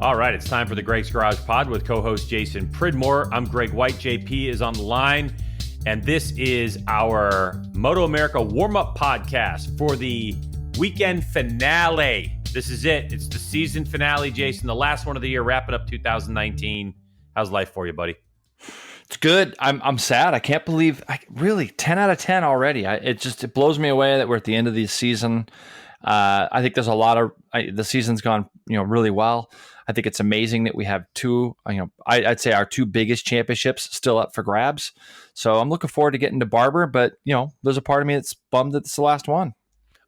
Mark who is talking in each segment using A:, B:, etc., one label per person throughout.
A: All right, it's time for the Greg's Garage Pod with co-host Jason Pridmore. I'm Greg White. JP is on the line, and this is our MotoAmerica warm-up podcast for the weekend finale. This is it. It's the season finale, Jason, the last one of the year, wrapping up 2019. How's life for you, buddy?
B: It's good. I'm sad. I can't believe, really 10 out of 10 already. It blows me away that we're at the end of the season. I think there's a lot of the season's gone, really well. I think it's amazing that we have two, I'd say our two biggest championships still up for grabs. So I'm looking forward to getting to Barber, but there's a part of me that's bummed that it's the last one.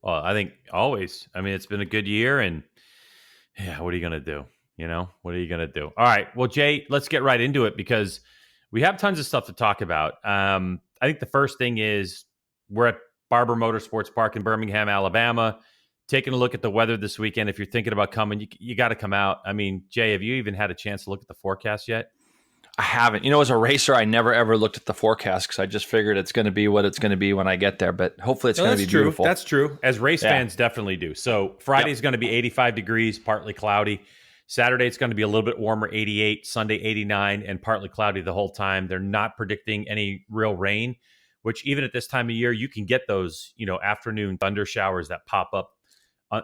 A: Well, I think always. I mean, it's been a good year, and yeah, what are you going to do? What are you going to do? All right. Well, Jay, let's get right into it because we have tons of stuff to talk about. I think the first thing is we're at Barber Motorsports Park in Birmingham, Alabama, taking a look at the weather this weekend. If you're thinking about coming, you got to come out. I mean, Jay, have you even had a chance to look at the forecast yet?
B: I haven't. As a racer, I never ever looked at the forecast because I just figured it's going to be what it's going to be when I get there. But hopefully it's going to be beautiful.
A: That's true. As race fans definitely do. So Friday's going to be 85 degrees, partly cloudy. Saturday, it's going to be a little bit warmer, 88. Sunday, 89, and partly cloudy the whole time. They're not predicting any real rain, which even at this time of year, you can get those, afternoon thunder showers that pop up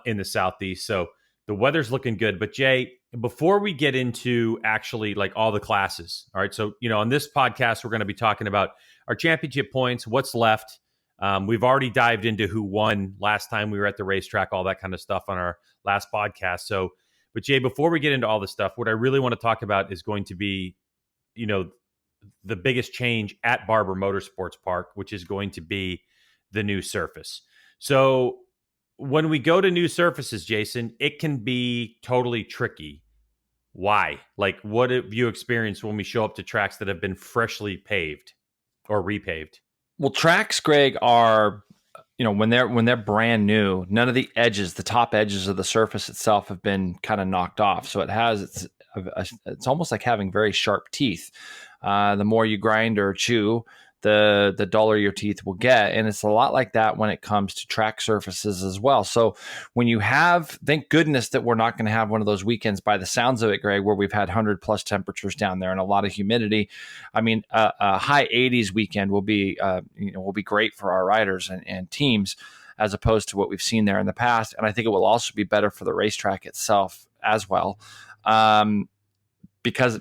A: in the Southeast. So the weather's looking good. But Jay, before we get into actually like all the classes, all right. So, on this podcast, we're going to be talking about our championship points, what's left. We've already dived into who won last time we were at the racetrack, all that kind of stuff on our last podcast. But Jay, before we get into all this stuff, what I really want to talk about is going to be, the biggest change at Barber Motorsports Park, which is going to be the new surface. So when we go to new surfaces, Jason, it can be totally tricky. Why? Like, what have you experienced when we show up to tracks that have been freshly paved or repaved?
B: Well, tracks, Greg, are when they're brand new, none of the edges, the top edges of the surface itself have been kind of knocked off. So it's almost like having very sharp teeth. The more you grind or chew, the duller your teeth will get. And it's a lot like that when it comes to track surfaces as well. So when you have, thank goodness that we're not going to have one of those weekends by the sounds of it, Greg, where we've had 100+ temperatures down there and a lot of humidity. I mean, a high 80s weekend will be great for our riders and teams as opposed to what we've seen there in the past. And I think it will also be better for the racetrack itself as well. Because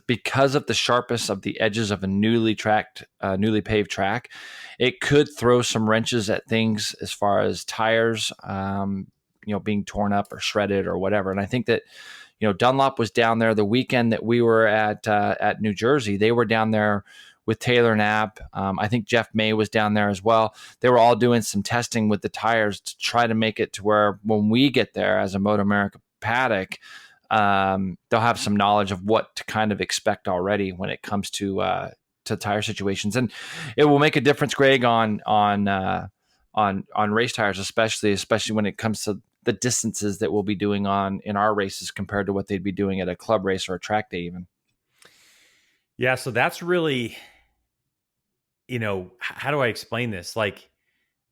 B: of the sharpness of the edges of a newly paved track, it could throw some wrenches at things as far as tires, being torn up or shredded or whatever. And I think that, Dunlop was down there the weekend that we were at New Jersey. They were down there with Taylor Knapp. I think Jeff May was down there as well. They were all doing some testing with the tires to try to make it to where when we get there as a MotoAmerica paddock, they'll have some knowledge of what to kind of expect already when it comes to tire situations, and it will make a difference, Greg, on race tires, especially when it comes to the distances that we'll be doing in our races compared to what they'd be doing at a club race or a track day even.
A: Yeah, so that's really, how do I explain this? Like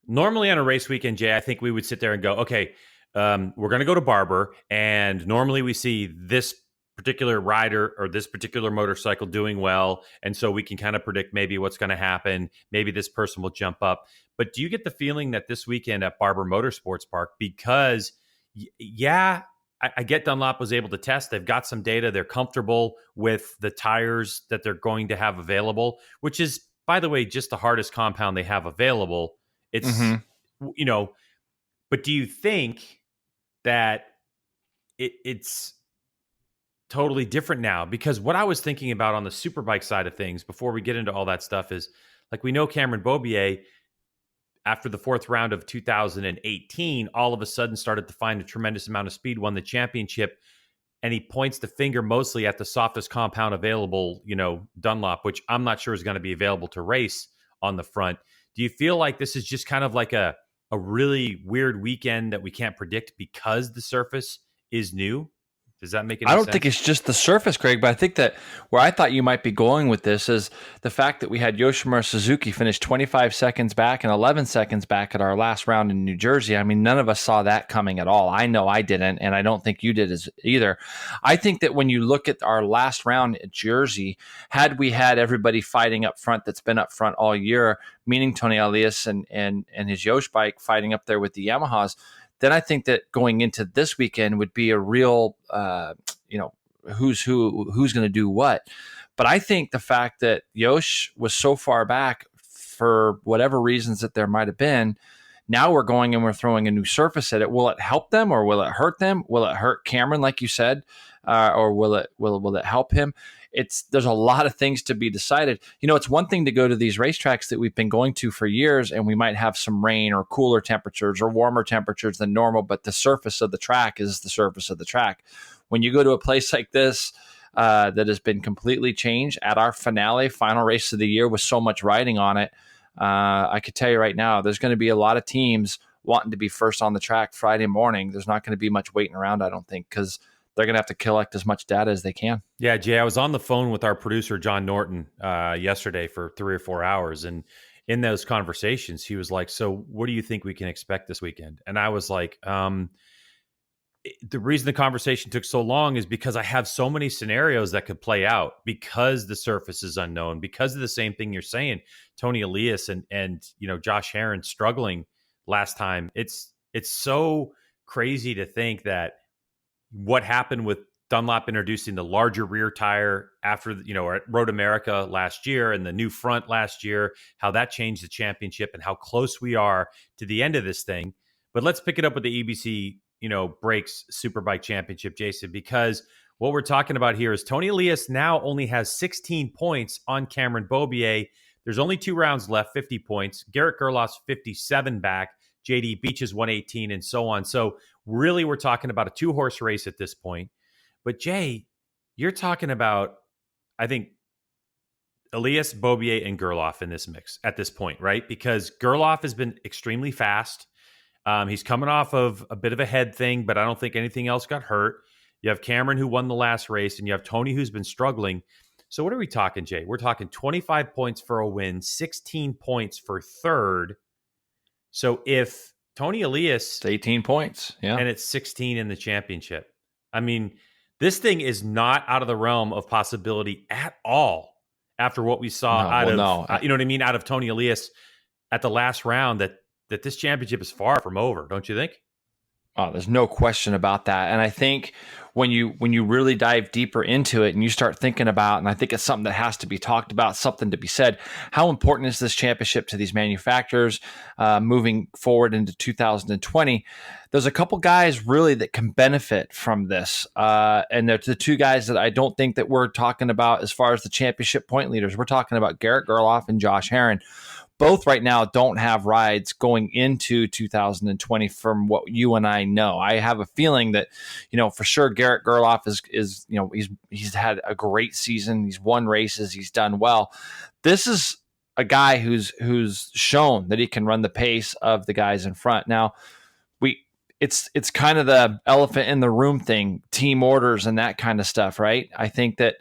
A: normally on a race weekend, Jay, I think we would sit there and go, okay, we're going to go to Barber, and normally we see this particular rider or this particular motorcycle doing well, and so we can kind of predict maybe what's going to happen. Maybe this person will jump up. But do you get the feeling that this weekend at Barber Motorsports Park, because, I get Dunlop was able to test. They've got some data. They're comfortable with the tires that they're going to have available, which is, by the way, just the hardest compound they have available. It's, but do you think that it's totally different now? Because what I was thinking about on the Superbike side of things before we get into all that stuff is, like, we know Cameron Beaubier, after the fourth round of 2018, all of a sudden started to find a tremendous amount of speed, won the championship, and he points the finger mostly at the softest compound available, Dunlop, which I'm not sure is going to be available to race on the front. Do you feel like this is just kind of like a really weird weekend that we can't predict because the surface is new? Does that make any
B: I don't
A: sense?
B: think it's just the surface, Craig, but I think that where I thought you might be going with this is the fact that we had Yoshimura Suzuki finish 25 seconds back and 11 seconds back at our last round in New Jersey. I mean, none of us saw that coming at all. I know I didn't, and I don't think you did either. I think that when you look at our last round at Jersey, had we had everybody fighting up front that's been up front all year, meaning Tony Elias and his Yosh bike fighting up there with the Yamahas, then I think that going into this weekend would be a real, who's going to do what. But I think the fact that Yosh was so far back for whatever reasons that there might have been, now we're going and we're throwing a new surface at it. Will it help them or will it hurt them? Will it hurt Cameron, like you said, or will it help him? There's a lot of things to be decided. It's one thing to go to these racetracks that we've been going to for years, and we might have some rain or cooler temperatures or warmer temperatures than normal, but the surface of the track is the surface of the track. When you go to a place like this that has been completely changed at our final race of the year with so much riding on it, I could tell you right now, there's going to be a lot of teams wanting to be first on the track Friday morning. There's not going to be much waiting around, I don't think, because they're going to have to collect as much data as they can.
A: Yeah, Jay, I was on the phone with our producer, John Norton, yesterday for 3 or 4 hours. And in those conversations, he was like, so what do you think we can expect this weekend? And I was like, the reason the conversation took so long is because I have so many scenarios that could play out because the surface is unknown, because of the same thing you're saying, Tony Elias and Josh Herron struggling last time. It's so crazy to think that what happened with Dunlop introducing the larger rear tire after, at Road America last year and the new front last year, how that changed the championship and how close we are to the end of this thing. But let's pick it up with the EBC, Brakes Superbike Championship, Jason, because what we're talking about here is Tony Elias now only has 16 points on Cameron Beaubier. There's only 2 rounds left, 50 points. Garrett Gerloff's 57 back. JD Beach's 118 and so on. So really, we're talking about a 2-horse race at this point. But Jay, you're talking about, I think, Elias, Beaubier, and Gerloff in this mix at this point, right? Because Gerloff has been extremely fast. He's coming off of a bit of a head thing, but I don't think anything else got hurt. You have Cameron, who won the last race, and you have Tony, who's been struggling. So what are we talking, Jay? We're talking 25 points for a win, 16 points for third. So if Tony Elias...
B: It's 18 points, yeah.
A: And it's 16 in the championship. I mean, this thing is not out of the realm of possibility at all after what we saw out of Tony Elias at the last round, that this championship is far from over, don't you think?
B: Oh, there's no question about that. And I think when you really dive deeper into it and you start thinking about, and I think it's something that has to be talked about, something to be said, how important is this championship to these manufacturers moving forward into 2020? There's a couple guys really that can benefit from this. And they're the 2 guys that I don't think that we're talking about as far as the championship point leaders. We're talking about Garrett Gerloff and Josh Herron. Both right now don't have rides going into 2020 from what you and I know. I have a feeling that, for sure Garrett Gerloff is he's had a great season. He's won races. He's done well. This is a guy who's shown that he can run the pace of the guys in front. Now, it's kind of the elephant in the room thing, team orders and that kind of stuff, right? I think that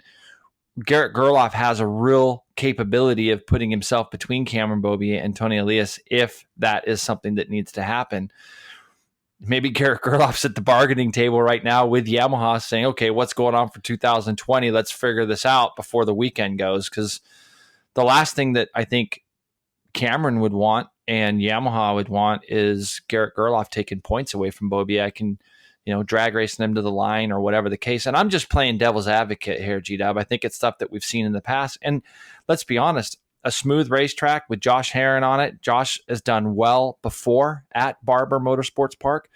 B: Garrett Gerloff has a real capability of putting himself between Cameron Beaubier and Tony Elias if that is something that needs to happen. Maybe Garrett Gerloff's at the bargaining table right now with Yamaha saying, okay, what's going on for 2020? Let's figure this out before the weekend goes, because the last thing that I think Cameron would want and Yamaha would want is Garrett Gerloff taking points away from Beaubier. I can drag racing them to the line or whatever the case. And I'm just playing devil's advocate here, G-Dub. I think it's stuff that we've seen in the past. And let's be honest, a smooth racetrack with Josh Herron on it. Josh has done well before at Barber Motorsports Park,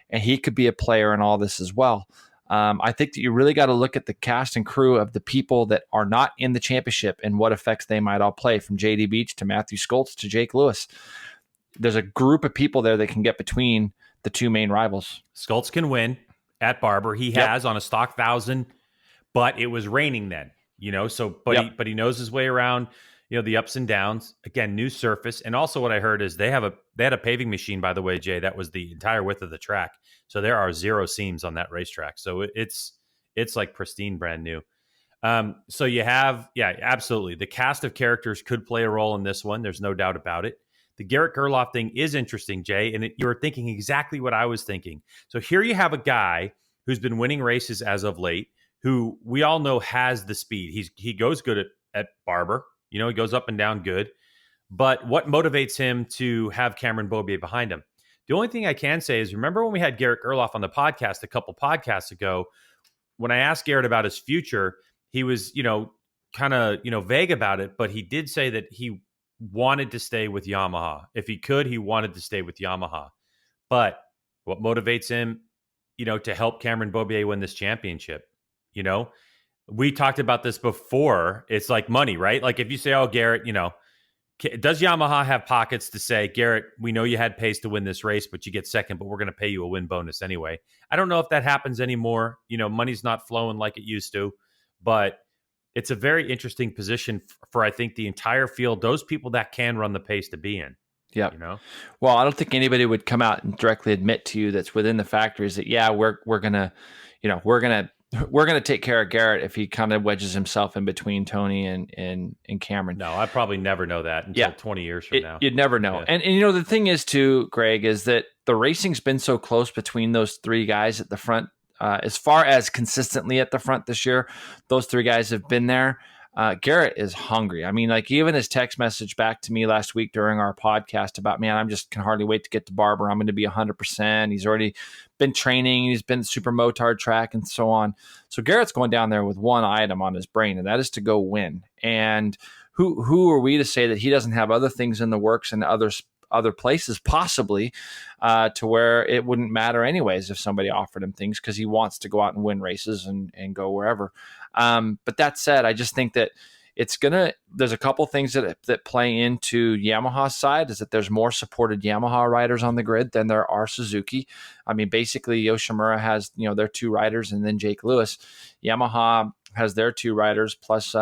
B: and he could be a player in all this as well. I think that you really got to look at the cast and crew of the people that are not in the championship and what effects they might all play, from JD Beach to Matthew Skoltz to Jake Lewis. There's a group of people there that can get between the 2 main rivals.
A: Skoltz can win at Barber. He has on a stock 1,000, but it was raining then, but he knows his way around, the ups and downs. Again, new surface. And also what I heard is they had a paving machine, by the way, Jay, that was the entire width of the track. So there are 0 seams on that racetrack. So it's It's like pristine, brand new. So you have, absolutely. The cast of characters could play a role in this one. There's no doubt about it. The Garrett Gerloff thing is interesting, Jay, and you were thinking exactly what I was thinking. So here you have a guy who's been winning races as of late, who we all know has the speed. He goes good at Barber. He goes up and down good. But what motivates him to have Cameron Beaubier behind him? The only thing I can say is, remember when we had Garrett Gerloff on the podcast a couple podcasts ago, when I asked Garrett about his future, he was, kind of, vague about it, but he did say that he wanted to stay with Yamaha. If he could, he wanted to stay with Yamaha. But what motivates him, to help Cameron Beaubier win this championship? We talked about this before. It's like money, right? Like if you say, oh, Garrett, does Yamaha have pockets to say, Garrett, we know you had pace to win this race, but you get second, but we're going to pay you a win bonus anyway. I don't know if that happens anymore. Money's not flowing like it used to, but it's a very interesting position for I think, the entire field, those people that can run the pace to be in.
B: Yeah. Well, I don't think anybody would come out and directly admit to you that's within the factories that, we're going to take care of Garrett if he kind of wedges himself in between Tony and Cameron.
A: No, I probably never know that until 20 years from now.
B: You'd never know. Yeah. And the thing is too, Greg, is that the racing's been so close between those three guys at the front. As far as consistently at the front this year, those three guys have been there. Garrett is hungry. I mean, like even his text message back to me last week during our podcast about, man, I'm just can hardly wait to get to Barber. I'm going to be 100%. He's already been training. He's been super motard track and so on. So Garrett's going down there with one item on his brain, and that is to go win. And who are we to say that he doesn't have other things in the works and other places possibly to where it wouldn't matter anyways if somebody offered him things, because he wants to go out and win races and go wherever. But that said, I just think that there's a couple things that play into Yamaha's side, is that there's more supported Yamaha riders on the grid than there are Suzuki. I mean, basically Yoshimura has, their two riders, and then Jake Lewis. Yamaha has their two riders plus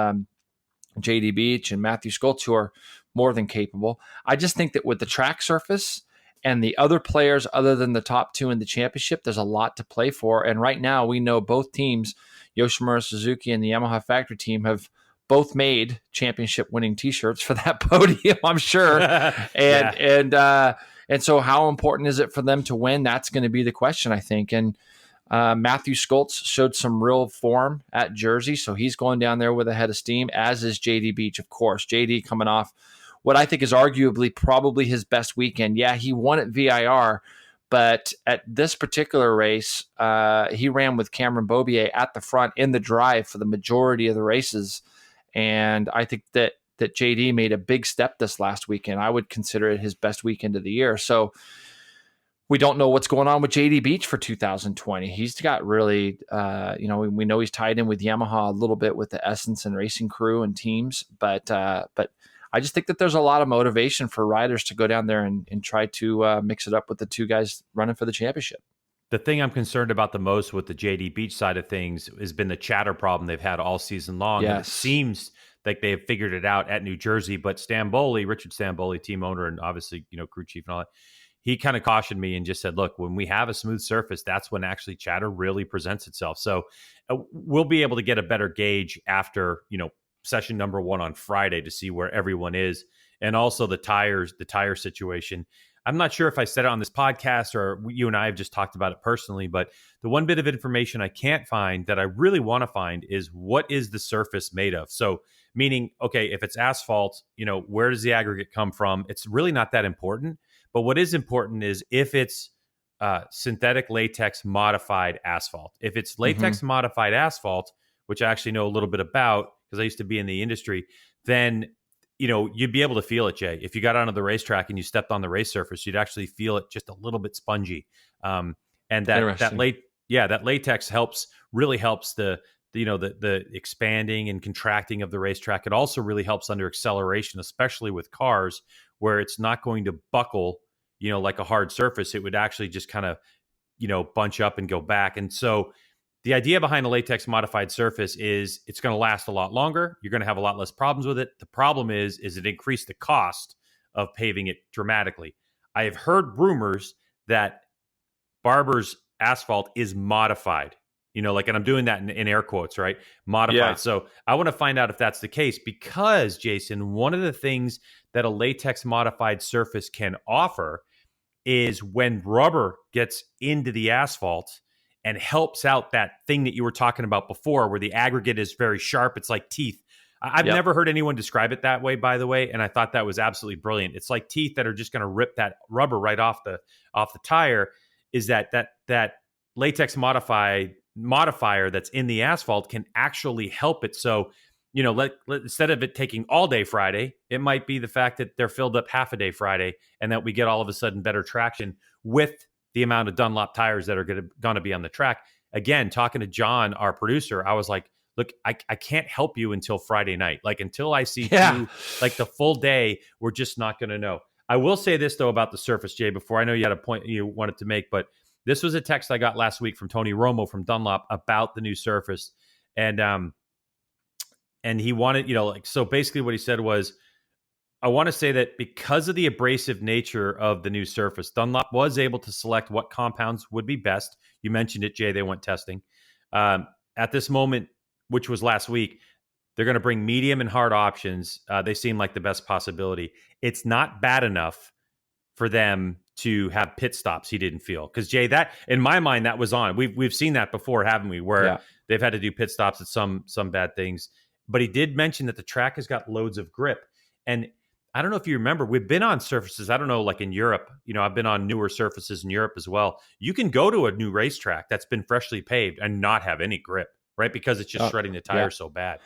B: JD Beach and Matthew Skoltz, who are more than capable. I just think that with the track surface and the other players other than the top two in the championship, there's a lot to play for. And right now we know both teams, Yoshimura Suzuki and the Yamaha factory team, have both made championship winning t-shirts for that podium, I'm sure. And so how important is it for them to win? That's going to be the question, I think. And Matthew Skoltz showed some real form at Jersey, so he's going down there with a head of steam, as is JD Beach, of course. JD coming off what I think is arguably probably his best weekend. Yeah, he won at VIR, but at this particular race, he ran with Cameron Beaubier at the front in the drive for the majority of the races. And I think that JD made a big step this last weekend. I would consider it his best weekend of the year. So we don't know what's going on with JD Beach for 2020. He's got really, we know he's tied in with Yamaha a little bit with the Essence and Racing Crew and teams, but I just think that there's a lot of motivation for riders to go down there and try to mix it up with the two guys running for the championship.
A: The thing I'm concerned about the most with the JD Beach side of things has been the chatter problem they've had all season long.
B: Yes.
A: And it seems like they have figured it out at New Jersey, but Richard Stamboli, team owner and obviously, crew chief and all that, he kind of cautioned me and just said, look, when we have a smooth surface, that's when actually chatter really presents itself. So we'll be able to get a better gauge after, session number 1 on Friday to see where everyone is. And also the tire situation. I'm not sure if I said it on this podcast or you and I have just talked about it personally, but the one bit of information I can't find that I really want to find is what is the surface made of? So meaning, okay, if it's asphalt, where does the aggregate come from? It's really not that important. But what is important is if it's synthetic latex modified asphalt. If it's latex modified asphalt, which I actually know a little bit about because I used to be in the industry, then you'd be able to feel it, Jay. If you got onto the racetrack and you stepped on the race surface, you'd actually feel it just a little bit spongy. And that latex really helps the expanding and contracting of the racetrack. It also really helps under acceleration, especially with cars where it's not going to buckle, like a hard surface. It would actually just kind of, bunch up and go back. And so the idea behind a latex modified surface is it's going to last a lot longer. You're going to have a lot less problems with it. The problem is it increased the cost of paving it dramatically. I have heard rumors that Barber's asphalt is modified. like, and I'm doing that in air quotes, right? Modified.
B: Yeah.
A: So I want to find out if that's the case, because, Jason, one of the things that a latex modified surface can offer is when rubber gets into the asphalt and helps out that thing that you were talking about before, where the aggregate is very sharp. It's like teeth. I've never heard anyone describe it that way, by the way, and I thought that was absolutely brilliant. It's like teeth that are just going to rip that rubber right off the tire. Is that latex modifier that's in the asphalt can actually help it. So, instead of it taking all day Friday, it might be the fact that they're filled up half a day Friday, and that we get all of a sudden better traction with the amount of Dunlop tires that are going to be on the track. Again, talking to John, our producer, I was like, look, I can't help you until Friday night. Like, until I see you, like, the full day, we're just not going to know. I will say this, though, about the surface, Jay, before. I know you had a point you wanted to make, but this was a text I got last week from Tony Romo from Dunlop about the new surface. And he wanted, so basically what he said was, I want to say that because of the abrasive nature of the new surface, Dunlop was able to select what compounds would be best. You mentioned it, Jay, they went testing. At this moment, which was last week, they're going to bring medium and hard options. They seem like the best possibility. It's not bad enough for them to have pit stops, he didn't feel. Because, Jay, that, in my mind, that was on. We've seen that before, haven't we? Where they've had to do pit stops at some bad things. But he did mention that the track has got loads of grip. And I don't know if you remember, we've been on surfaces, I don't know, like in Europe, I've been on newer surfaces in Europe as well. You can go to a new racetrack that's been freshly paved and not have any grip, right? Because it's just shredding the tires so bad.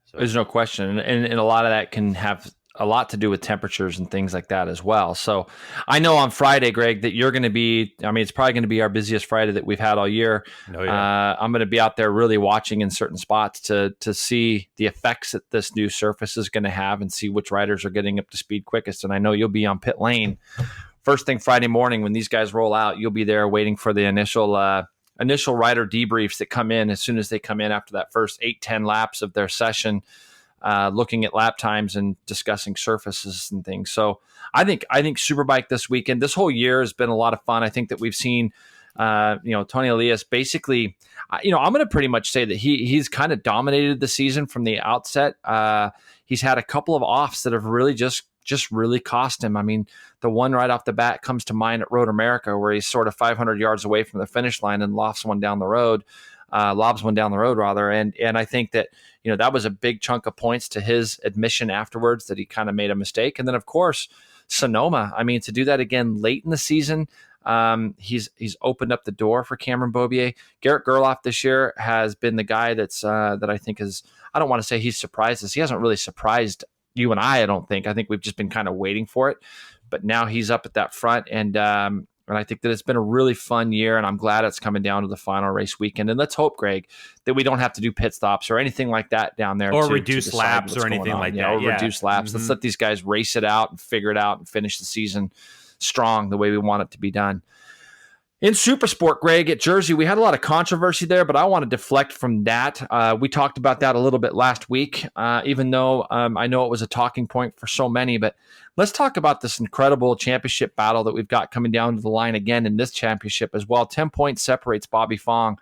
A: So
B: there's no question. And a lot of that can have a lot to do with temperatures and things like that as well. So I know on Friday, Greg, that you're going to be, it's probably going to be our busiest Friday that we've had all year.
A: Oh, yeah.
B: I'm going to be out there really watching in certain spots to see the effects that this new surface is going to have and see which riders are getting up to speed quickest. And I know you'll be on pit lane first thing Friday morning when these guys roll out. You'll be there waiting for the initial rider debriefs that come in as soon as they come in after that first 8-10 laps of their session. Looking at lap times and discussing surfaces and things. So I think Superbike this weekend, this whole year has been a lot of fun. I think that we've seen, Tony Elias basically, I'm going to pretty much say that he's kind of dominated the season from the outset. He's had a couple of offs that have really just really cost him. I mean, the one right off the bat comes to mind at Road America, where he's sort of 500 yards away from the finish line and lobs one down the road. And I think that, that was a big chunk of points to his admission afterwards that he kind of made a mistake. And then, of course, Sonoma, to do that again late in the season, he's opened up the door for Cameron Beaubier. Garrett Gerloff this year has been the guy that I think is, I don't want to say he's surprised us. He hasn't really surprised you and I don't think. I think we've just been kind of waiting for it. But now he's up at that front, and I think that it's been a really fun year, and I'm glad it's coming down to the final race weekend. And let's hope, Greg, that we don't have to do pit stops or anything like that down there.
A: Or reduce laps or anything like that.
B: Or reduce laps. Mm-hmm. Let's let these guys race it out and figure it out and finish the season strong the way we want it to be done. In Supersport, Greg, at Jersey, we had a lot of controversy there, but I want to deflect from that. We talked about that a little bit last week, even though I know it was a talking point for so many. But let's talk about this incredible championship battle that we've got coming down to the line again in this championship as well. 10 points separates Bobby Fong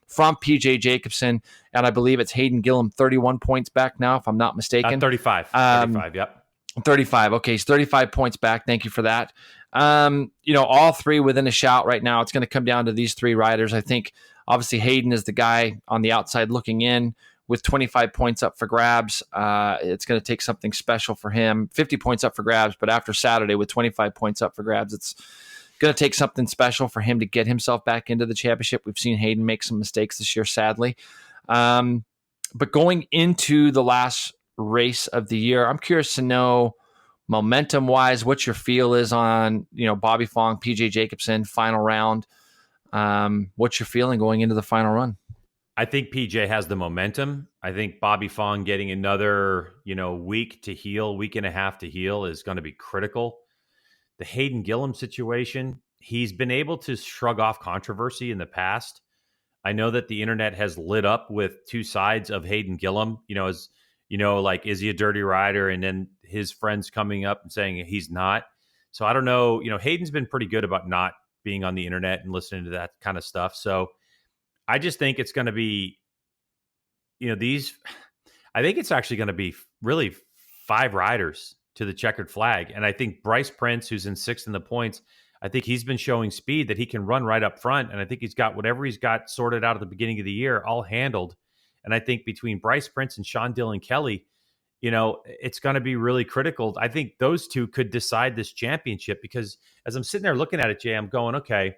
B: from PJ Jacobsen, and I believe it's Hayden Gillum 31 points back now, if I'm not mistaken.
A: 35. 35, yep.
B: 35. Okay, he's 35 points back. Thank you for that. All three within a shout right now. It's going to come down to these three riders. I think obviously Hayden is the guy on the outside looking in with 25 points up for grabs. It's going to take something special for him. 50 points up for grabs, but after Saturday with 25 points up for grabs, it's going to take something special for him to get himself back into the championship. We've seen Hayden make some mistakes this year, sadly. But going into the last race of the year, I'm curious to know, momentum wise, what your feel is on, Bobby Fong, PJ Jacobsen, final round. What's your feeling going into the final run?
A: I think PJ has the momentum. I think Bobby Fong getting another, week and a half to heal is going to be critical. The Hayden Gillum situation, he's been able to shrug off controversy in the past. I know that the internet has lit up with two sides of Hayden Gillum, as like, is he a dirty rider? And then his friends coming up and saying he's not. So I don't know. Hayden's been pretty good about not being on the internet and listening to that kind of stuff. So I just think it's going to be, I think it's actually going to be really 5 riders to the checkered flag. And I think Bryce Prince, who's in 6th in the points, I think he's been showing speed that he can run right up front. And I think he's got whatever he's got sorted out at the beginning of the year all handled. And I think between Bryce Prince and Sean Dillon Kelly, it's going to be really critical. I think those two could decide this championship, because as I'm sitting there looking at it, Jay, I'm going, okay,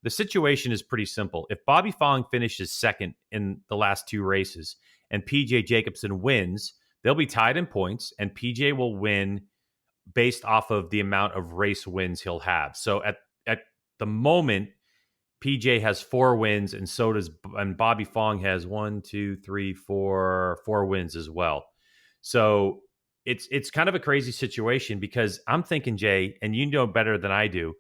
A: the situation is pretty simple. If Bobby Fong finishes 2nd in the last 2 races and PJ Jacobsen wins, they'll be tied in points, and PJ will win based off of the amount of race wins he'll have. So at the moment, PJ has 4 wins, and so does, and Bobby Fong has 4 wins as well. So it's kind of a crazy situation, because I'm thinking, Jay, and you know better than I do,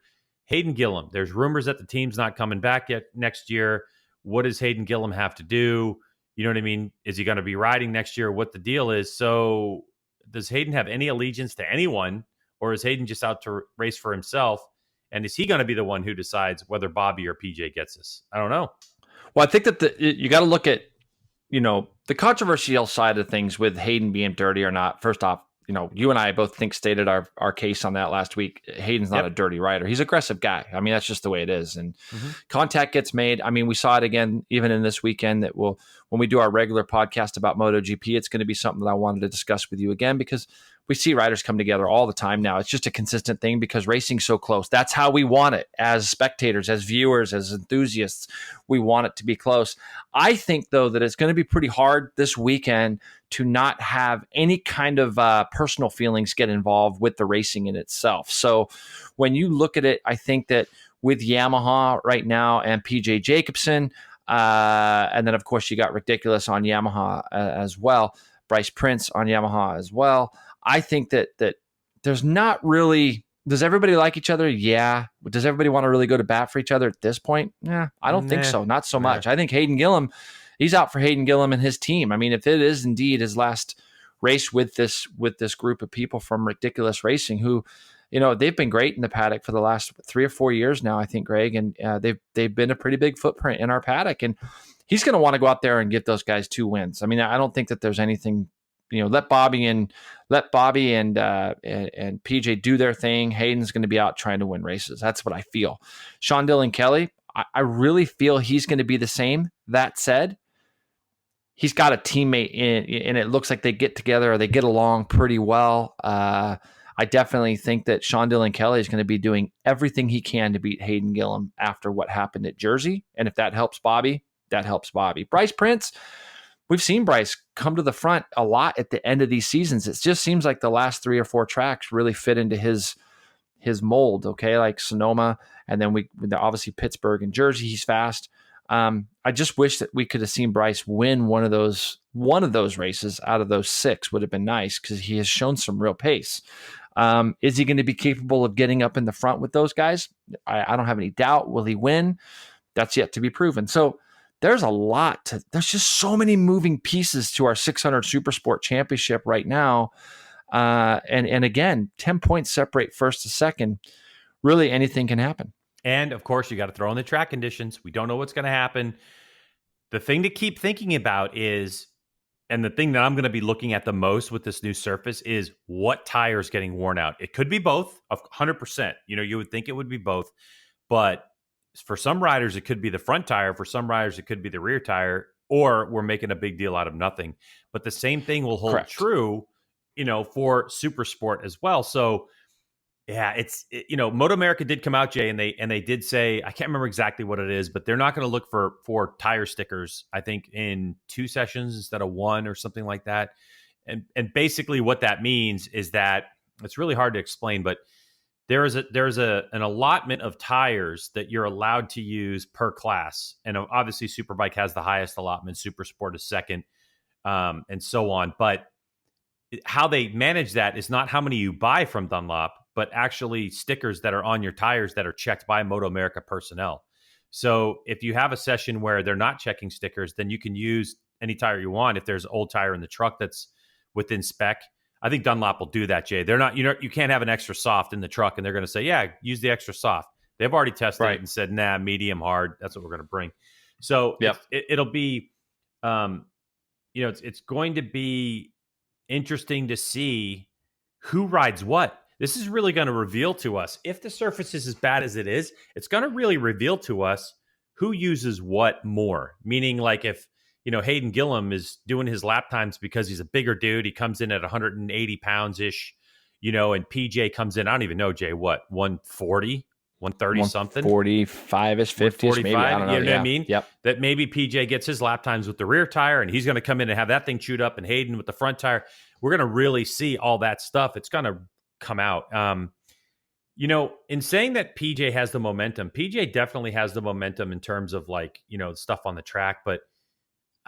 A: Hayden Gillum, there's rumors that the team's not coming back yet next year. What does Hayden Gillum have to do? You know what I mean? Is he going to be riding next year? What the deal is? So does Hayden have any allegiance to anyone, or is Hayden just out to race for himself? And is he going to be the one who decides whether Bobby or PJ gets this? I don't know.
B: Well, I think that you got to look at, the controversial side of things with Hayden being dirty or not. First off, you and I both stated our case on that last week. Hayden's not a dirty rider. He's an aggressive guy. I mean, that's just the way it is. And contact gets made. I mean, we saw it again, even in this weekend, that when we do our regular podcast about MotoGP, it's going to be something that I wanted to discuss with you again, because we see riders come together all the time now. It's just a consistent thing because racing's so close. That's how we want it as spectators, as viewers, as enthusiasts. We want it to be close. I think, though, that it's going to be pretty hard this weekend to not have any kind of personal feelings get involved with the racing in itself. So when you look at it, I think that with Yamaha right now and PJ Jacobsen, and then, of course, you got Ridiculous on Yamaha as well, Bryce Prince on Yamaha as well. I think that there's not really – does everybody like each other? Yeah. Does everybody want to really go to bat for each other at this point? Yeah, I don't think so. Not so much. I think Hayden Gillum – he's out for Hayden Gillum and his team. I mean, if it is indeed his last race with this group of people from Ridiculous Racing, who, they've been great in the paddock for the last 3 or 4 years now, I think, Greg, and they've been a pretty big footprint in our paddock, and he's going to want to go out there and give those guys 2 wins. I mean, I don't think that there's anything. Let Bobby and PJ do their thing. Hayden's going to be out trying to win races. That's what I feel. Sean Dillon Kelly, I really feel he's going to be the same. That said, he's got a teammate and it looks like they get together or they get along pretty well. I definitely think that Sean Dillon Kelly is going to be doing everything he can to beat Hayden Gillum after what happened at Jersey. And if that helps Bobby, that helps Bobby. Bryce Prince, we've seen Bryce come to the front a lot at the end of these seasons. It just seems like the last 3 or 4 tracks really fit into his mold, okay? Like Sonoma, and then obviously Pittsburgh and Jersey, he's fast. I just wish that we could have seen Bryce win one of those races out of those 6 would have been nice, because he has shown some real pace. Is he going to be capable of getting up in the front with those guys? I don't have any doubt. Will he win? That's yet to be proven. So there's just so many moving pieces to our 600 Supersport Championship right now. And again, 10 points separate first to second. Really, anything can happen.
A: And of course, you got to throw in the track conditions. We don't know what's going to happen. The thing to keep thinking about is, and the thing that I'm going to be looking at the most with this new surface, is what tire is getting worn out. It could be both, 100%. You would think it would be both, but for some riders, it could be the front tire. For some riders, it could be the rear tire, or we're making a big deal out of nothing. But the same thing will hold true, for Supersport as well. So, yeah, MotoAmerica did come out, Jay, and they did say, I can't remember exactly what it is, but they're not going to look for tire stickers, I think, in 2 sessions instead of 1 or something like that. And basically what that means is that it's really hard to explain, but there's an allotment of tires that you're allowed to use per class. And obviously Superbike has the highest allotment, Supersport is second, and so on. But how they manage that is not how many you buy from Dunlop, but actually stickers that are on your tires that are checked by MotoAmerica personnel. So if you have a session where they're not checking stickers, then you can use any tire you want. If there's an old tire in the truck that's within spec, I think Dunlop will do that, Jay. They're not, you can't have an extra soft in the truck and they're going to say, yeah, use the extra soft. They've already tested it and said, nah, medium hard. That's what we're going to bring. So
B: Yep.
A: it'll be, it's going to be interesting to see who rides what. This is really going to reveal to us, if the surface is as bad as it is, it's going to really reveal to us who uses what more. Meaning, like, if, Hayden Gillum is doing his lap times because he's a bigger dude, he comes in at 180 pounds ish, and PJ comes in, I don't even know, Jay, what, 140, 130 something?
B: 45-ish, 50-ish, maybe. I don't know.
A: You know what I mean?
B: Yep.
A: That maybe PJ gets his lap times with the rear tire, and he's going to come in and have that thing chewed up, and Hayden with the front tire. We're going to really see all that stuff. It's going to come out. In saying that PJ has the momentum, PJ definitely has the momentum in terms of, like, stuff on the track, but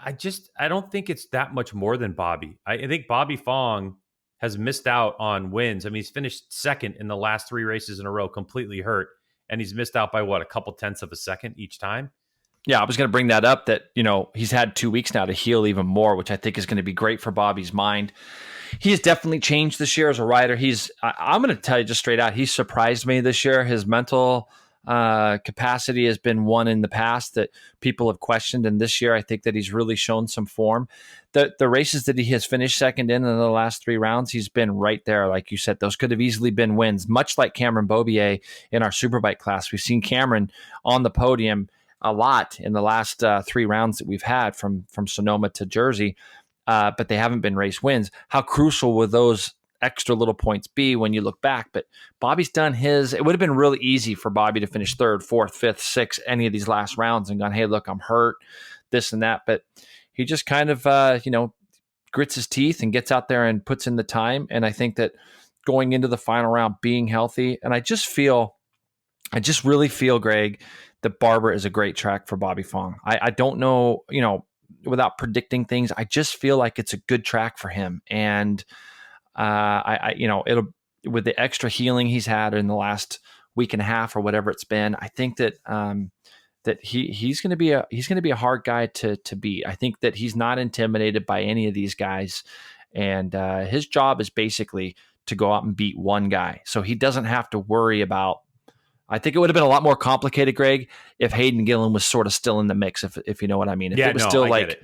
A: I don't think it's that much more than Bobby. I think Bobby Fong has missed out on wins. I mean, he's finished second in the last 3 races in a row, completely hurt. And he's missed out by a couple tenths of a second each time.
B: Yeah, I was going to bring that up, that, he's had 2 weeks now to heal even more, which I think is going to be great for Bobby's mind. He has definitely changed this year as a rider. I'm going to tell you just straight out, he's surprised me this year. His mental capacity has been one in the past that people have questioned. And this year, I think that he's really shown some form. The races that he has finished second in the last 3 rounds, he's been right there. Like you said, those could have easily been wins, much like Cameron Beaubier in our Superbike class. We've seen Cameron on the podium a lot in the last 3 rounds that we've had from Sonoma to Jersey, but they haven't been race wins. How crucial will those extra little points be when you look back? But Bobby's done his. It would have been really easy for Bobby to finish 3rd, 4th, 5th, 6th, any of these last rounds and gone, hey, look, I'm hurt, this and that. But he just kind of, grits his teeth and gets out there and puts in the time. And I think that going into the final round, being healthy, and I just really feel, Greg, that Barber is a great track for Bobby Fong. I don't know, without predicting things, I just feel like it's a good track for him. And it'll, with the extra healing he's had in the last week and a half or whatever it's been, I think that that he's going to be a hard guy to beat. I think that he's not intimidated by any of these guys, and his job is basically to go out and beat one guy, so he doesn't have to worry about. I think it would have been a lot more complicated, Greg, if Hayden Gillum was sort of still in the mix, if you know what I mean. If it was still like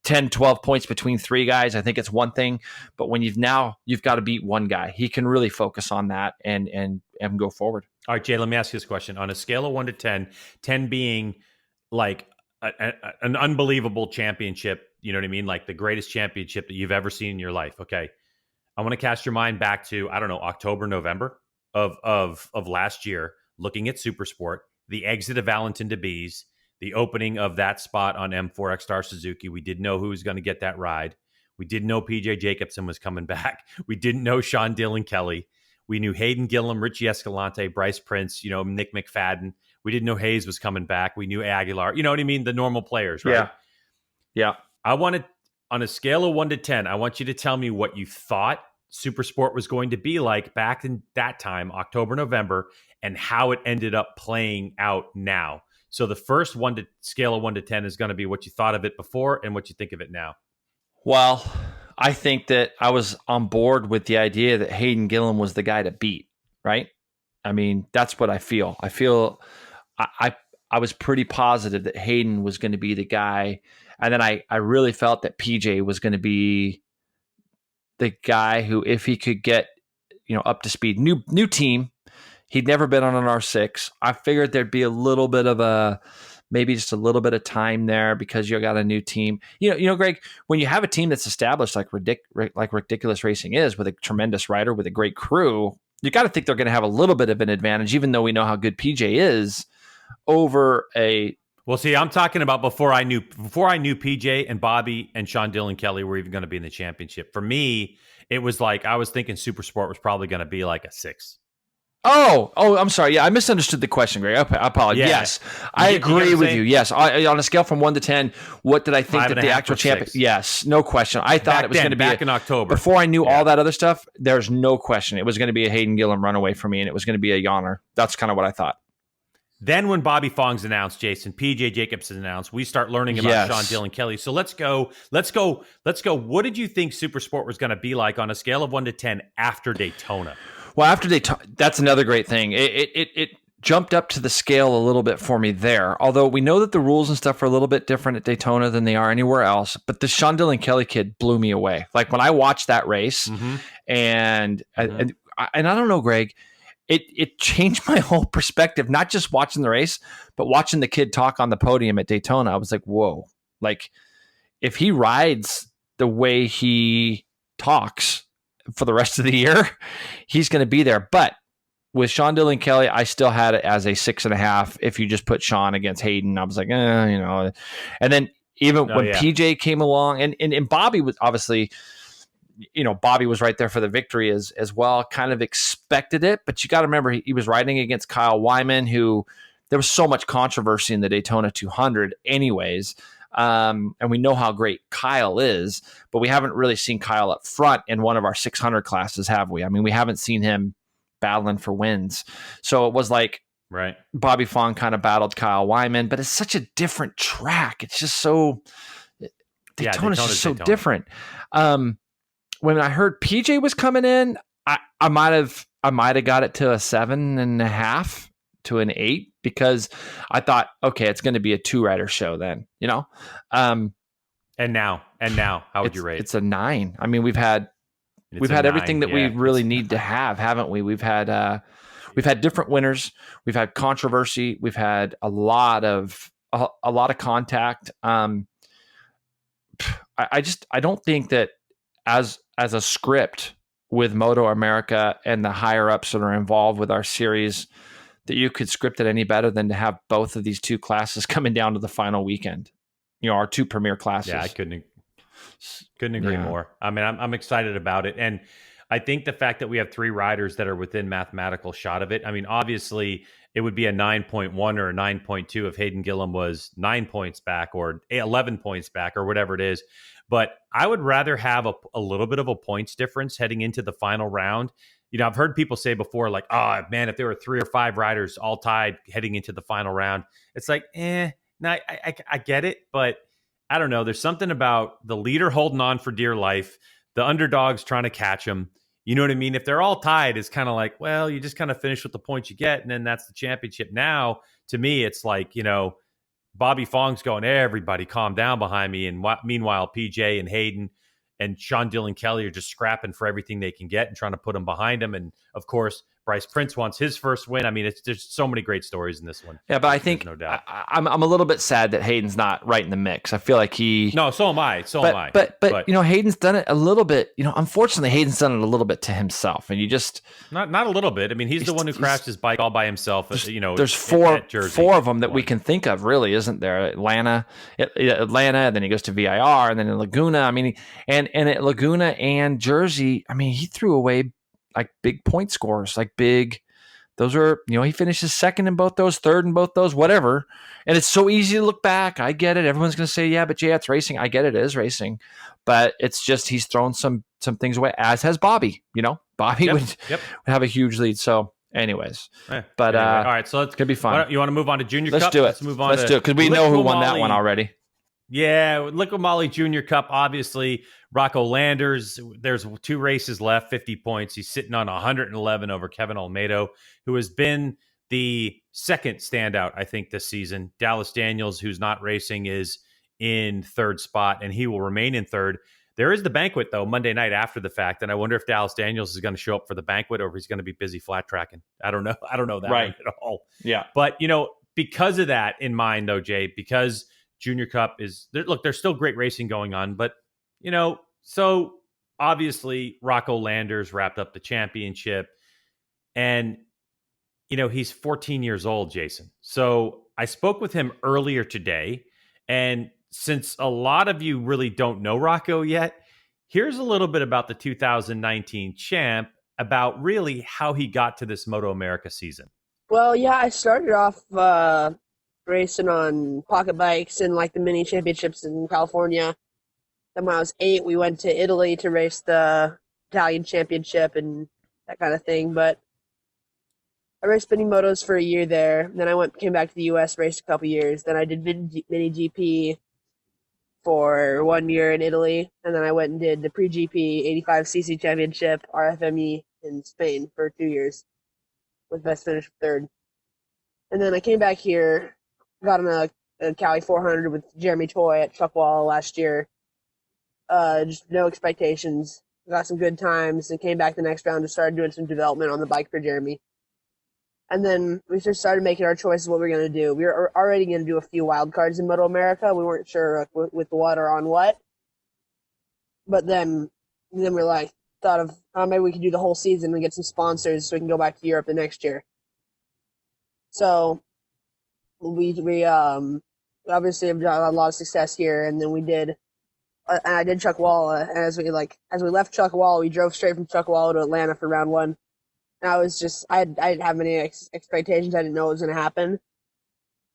B: 10, 12 points between 3 guys, I think it's one thing. But when you've got to beat one guy, he can really focus on that and go forward.
A: All right, Jay, let me ask you this question. On a scale of 1 to 10, 10 being like an unbelievable championship, you know what I mean? Like the greatest championship that you've ever seen in your life. Okay. I want to cast your mind back to, I don't know, October, November of last year, looking at Supersport, the exit of Valentin DeBees, the opening of that spot on M4 X-Star Suzuki. We didn't know who was going to get that ride. We didn't know PJ Jacobsen was coming back. We didn't know Sean Dillon Kelly. We knew Hayden Gillum, Richie Escalante, Bryce Prince, Nick McFadden. We didn't know Hayes was coming back. We knew Aguilar. You know what I mean? The normal players, right?
B: Yeah.
A: I wanted, on a scale of 1 to 10, I want you to tell me what you thought Supersport was going to be like back in that time, October, November, and how it ended up playing out now. So the first scale of 1 to 10 is going to be what you thought of it before and what you think of it now. Well,
B: I think that I was on board with the idea that Hayden Gillum was the guy to beat, right? I mean, that's what I feel. I was pretty positive that Hayden was going to be the guy. And then I really felt that PJ was going to be the guy who, if he could get, up to speed, new team, he'd never been on an R6. I figured there'd be a little bit of maybe just a little bit of time there because you got a new team. Greg, when you have a team that's established like Ridiculous Racing is, with a tremendous rider, with a great crew, you got to think they're going to have a little bit of an advantage, even though we know how good PJ is over a.
A: Well, see, I'm talking about before I knew PJ and Bobby and Sean Dillon Kelly were even going to be in the championship. For me, it was like I was thinking Supersport was probably going to be like a 6.
B: Oh, I'm sorry. Yeah, I misunderstood the question, Greg. I apologize. Yeah. Yes, I agree with you. Yes, on a scale from 1 to 10, what did I think that the actual champion? Yes, no question. I thought it was going to be
A: back in October.
B: Before I knew all that other stuff, there's no question it was going to be a Hayden Gillum runaway for me, and it was going to be a yawner. That's kind of what I thought.
A: Then when Bobby Fong's announced, Jason, PJ Jacobsen announced, we start learning about Sean Dillon Kelly. So let's go. What did you think Supersport was going to be like on a scale of 1 to 10 after Daytona?
B: Well, after Daytona, that's another great thing. jumped up to the scale a little bit for me there. Although we know that the rules and stuff are a little bit different at Daytona than they are anywhere else. But the Sean Dillon Kelly kid blew me away. Like when I watched that race, and I don't know, Greg, it changed my whole perspective. Not just watching the race, but watching the kid talk on the podium at Daytona. I was like, whoa! Like if he rides the way he talks for the rest of the year, he's going to be there. But with Sean Dillon Kelly, I still had it as a 6.5. If you just put Sean against Hayden, I was like, And then even when PJ came along, and Bobby was obviously, Bobby was right there for the victory as well. Kind of expected it, but you got to remember he was riding against Kyle Wyman, who there was so much controversy in the Daytona 200, anyways. And we know how great Kyle is, but we haven't really seen Kyle up front in one of our 600 classes, have we? I mean, we haven't seen him battling for wins. So it was like Bobby Fong kind of battled Kyle Wyman, but it's such a different track. It's just so Daytona's just so different. When I heard PJ was coming in, I might have got it to a 7.5 to an 8 because I thought, okay, it's going to be a 2-rider show then, And now, how would you rate? It's a 9. I mean, we've had everything that we really need to have, haven't we? We've had different winners. We've had controversy. We've had a lot of contact. I don't think that as a script with MotoAmerica and the higher ups that are involved with our series, that you could script it any better than to have both of these two classes coming down to the final weekend. Our two premier classes.
A: Yeah, I couldn't agree more. I mean, I'm excited about it. And I think the fact that we have 3 riders that are within mathematical shot of it, I mean, obviously it would be a 9.1 or a 9.2 if Hayden Gillum was 9 points back or 11 points back or whatever it is. But I would rather have a little bit of a points difference heading into the final round. I've heard people say before, like, oh, man, if there were 3 or 5 riders all tied heading into the final round, it's like, no, I get it, but I don't know. There's something about the leader holding on for dear life, the underdogs trying to catch him. You know what I mean? If they're all tied, it's kind of like, well, you just kind of finish with the points you get, and then that's the championship. Now, to me, it's like, Bobby Fong's going, everybody calm down behind me. And meanwhile, PJ and Hayden and Sean Dillon Kelly are just scrapping for everything they can get and trying to put them behind him. And, of course, Bryce Prince wants his first win. I mean, there's so many great stories in this one.
B: Yeah, but I think no doubt. I'm a little bit sad that Hayden's not right in the mix. I feel like
A: No, so am I.
B: But Hayden's done it a little bit. Unfortunately, Hayden's done it a little bit to himself, and you just
A: not a little bit. I mean, he's the one who crashed his bike all by himself.
B: There's four of them that we can think of, really, isn't there? Atlanta, then he goes to VIR, and then in Laguna. I mean, and at Laguna and Jersey, I mean, he threw away like big point scores, like big. Those are, he finishes second in both those, third in both those, whatever. And it's so easy to look back. I get it. Everyone's going to say, yeah, but it's racing. I get it is racing, but it's just he's thrown some things away, as has Bobby. Bobby would have a huge lead. So, anyways, all
A: right. So it's
B: gonna be fun.
A: You want to move on to Junior Cup?
B: Let's do it.
A: Let's move on.
B: Let's do it because we know who won that one already.
A: Yeah, Liqui Moly Junior Cup, obviously, Rocco Landers, there's 2 races left, 50 points. He's sitting on 111 over Kevin Olmedo, who has been the second standout, I think, this season. Dallas Daniels, who's not racing, is in 3rd spot, and he will remain in 3rd. There is the banquet, though, Monday night after the fact, and I wonder if Dallas Daniels is going to show up for the banquet or if he's going to be busy flat tracking. I don't know that one at all.
B: Yeah.
A: But, because of that in mind, though, Jay, because Junior Cup there's still great racing going on, but, so obviously Rocco Landers wrapped up the championship and, he's 14 years old, Jason. So I spoke with him earlier today. And since a lot of you really don't know Rocco yet, here's a little bit about the 2019 champ, about really how he got to this MotoAmerica season.
C: Well, yeah, I started off racing on pocket bikes and like the mini championships in California. Then when I was 8, we went to Italy to race the Italian championship and that kind of thing. But I raced mini motos for a year there. Then I came back to the U.S., raced a couple years. Then I did mini GP for 1 year in Italy. And then I went and did the pre-GP 85cc championship, RFME, in Spain for 2 years with best finish 3rd. And then I came back here, got on a Cali 400 with Jeremy Toy at Chuckwalla last year. Just no expectations. Got some good times and came back the next round and started doing some development on the bike for Jeremy. And then we just started making our choices what we were going to do. We were already going to do a few wild cards in MotoAmerica. We weren't sure with what or on what. But then we're like, thought of maybe we could do the whole season and get some sponsors so we can go back to Europe the next year. So we obviously have done a lot of success here, and then we did. And I did Chuckwalla, and as we left Chuckwalla, we drove straight from Chuckwalla to Atlanta for round one. And I was just, I didn't have any expectations. I didn't know what was going to happen,